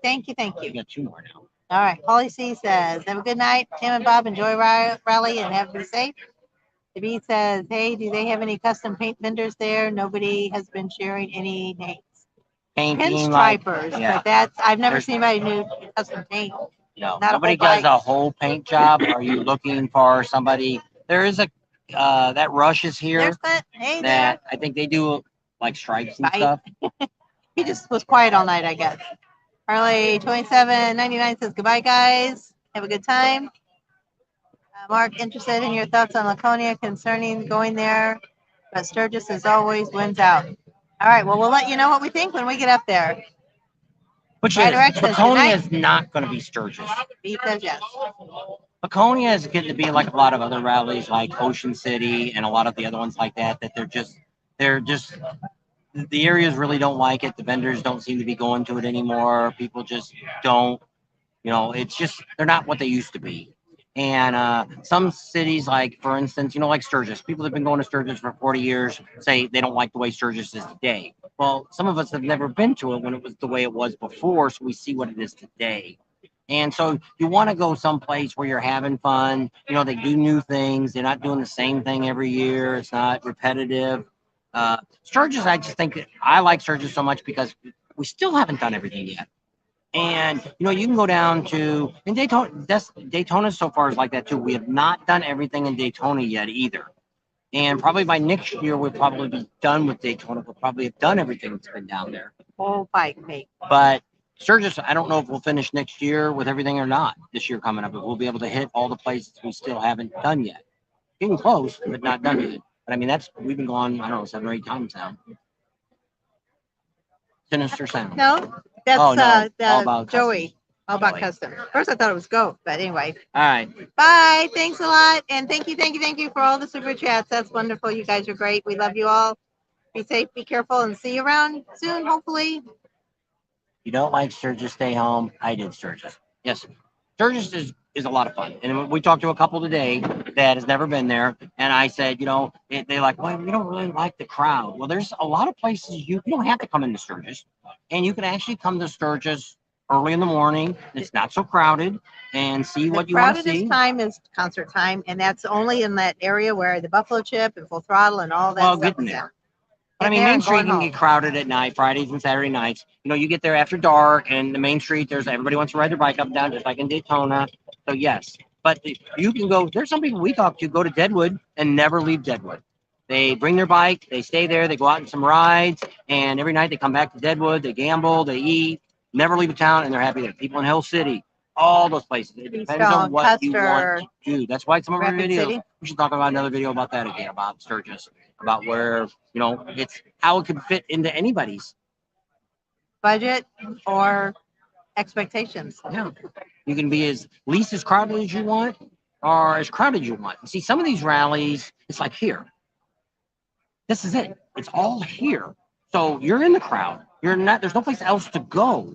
You got 2 more now. All right. Holly C says, have a good night. Tim and Bob, enjoy rally and have be safe. The B says, hey, do they have any custom paint vendors there? Nobody has been sharing any names. Painting, like, Pinstripers, yeah. but that's, I've never There's- seen anybody do custom paint. No, Not a nobody whole does bike. a whole paint job. Are you looking for somebody? There is a that Rush is here. There's that. Hey there. That I think they do like stripes and Bite. stuff. He just was quiet all night, I guess. Harley 2799 says, goodbye, guys. Have a good time. Mark, interested in your thoughts on Laconia concerning going there, but Sturgis, as always, wins out. All right, well, we'll let you know what we think when we get up there. Which Right is directions, good Laconia night. is not going to be Sturgis. Beat says yes. Laconia is getting to be like a lot of other rallies, like Ocean City and a lot of the other ones like that. That they're just the areas really don't like it. The vendors don't seem to be going to it anymore. People just don't. It's just they're not what they used to be. And some cities, like for instance, like Sturgis, people that have been going to Sturgis for 40 years say they don't like the way Sturgis is today. Well, some of us have never been to it when it was the way it was before, so we see what it is today. And so you want to go someplace where you're having fun. They do new things. They're not doing the same thing every year. It's not repetitive. Sturgis, I just think that I like Sturgis so much because we still haven't done everything yet. And you can go down to in Daytona. Daytona so far is like that too. We have not done everything in Daytona yet either. And probably by next year we'll probably be done with Daytona. We'll probably have done everything that's been down there. Whole bike mate. But Sturgis, I don't know if we'll finish next year with everything or not. This year coming up, but we'll be able to hit all the places we still haven't done yet. Getting close, but not done yet. But I mean, we've been gone, I don't know, 7 or 8 times now. Sinister Sound. No, that's Oh, no. All the About Joey. All about Joey. custom. First, I thought it was goat, but anyway. All right. Bye. Thanks a lot, and thank you for all the super chats. That's wonderful. You guys are great. We love you all. Be safe, be careful, and see you around soon, hopefully. You don't like Sturgis, stay home. I did Sturgis. Yes. Sturgis is a lot of fun. And we talked to a couple today that has never been there. And I said, they're like, well, we don't really like the crowd. Well, there's a lot of places you don't have to come into Sturgis. And you can actually come to Sturgis early in the morning. It's not so crowded and see what you want to see. The crowdedest time is concert time, and that's only in that area where the Buffalo Chip and Full Throttle and all that Well, stuff getting is there. at. But I mean, Main Street can get crowded at night, Fridays and Saturday nights. You get there after dark, and the Main Street, there's everybody wants to ride their bike up and down, just like in Daytona. So yes, but you can go. There's some people we talk to go to Deadwood and never leave Deadwood. They bring their bike, they stay there, they go out on some rides, and every night they come back to Deadwood. They gamble, they eat, never leave a town, and they're happy there. People in Hill City, all those places. It depends on what you want to do. That's why some of our videos. We should talk about another video about that again, about Sturgis, about where it's how it can fit into anybody's budget or expectations. Yeah, you can be as least as crowded as you want, or as crowded as you want. See, some of these rallies, it's like here. This is it. It's all here. So you're in the crowd. You're not. There's no place else to go.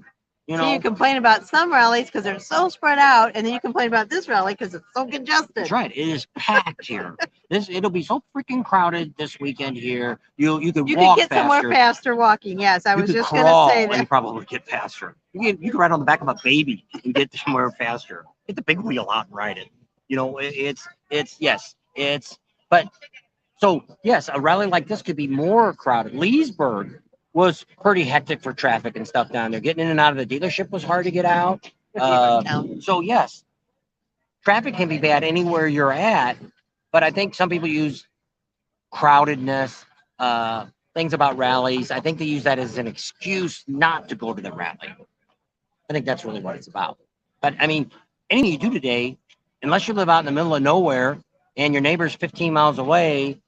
So you complain about some rallies because they're so spread out, and then you complain about this rally because it's so congested. That's right. It is packed here. It'll be so freaking crowded this weekend here. You could walk get faster. somewhere faster walking. Yes, I was just going to say that. You probably get faster. You can ride on the back of a baby and get somewhere faster. Get the big wheel out and ride it. But so yes, a rally like this could be more crowded. Leesburg was pretty hectic for traffic and stuff down there. Getting in and out of the dealership was hard to get out. So yes, traffic can be bad anywhere you're at, but I think some people use crowdedness, things about rallies. I think they use that as an excuse not to go to the rally. I think that's really what it's about. But I mean, anything you do today, unless you live out in the middle of nowhere and your neighbor's 15 miles away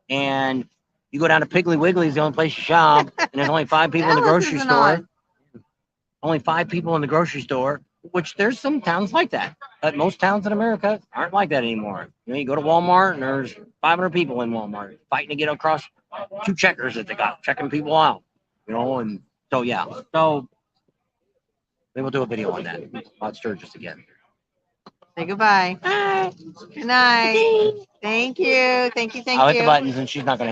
and you go down to Piggly Wiggly's, the only place you shop, and there's only 5 people in the grocery store. Only 5 people in the grocery store, which there's some towns like that. But most towns in America aren't like that anymore. You go to Walmart and there's 500 people in Walmart fighting to get across 2 checkers that they got, checking people out. And so yeah. So maybe we'll do a video on that about Sturgis again. Say goodbye. Bye. Good night. Thank you. I'll hit the buttons and she's not going to hit.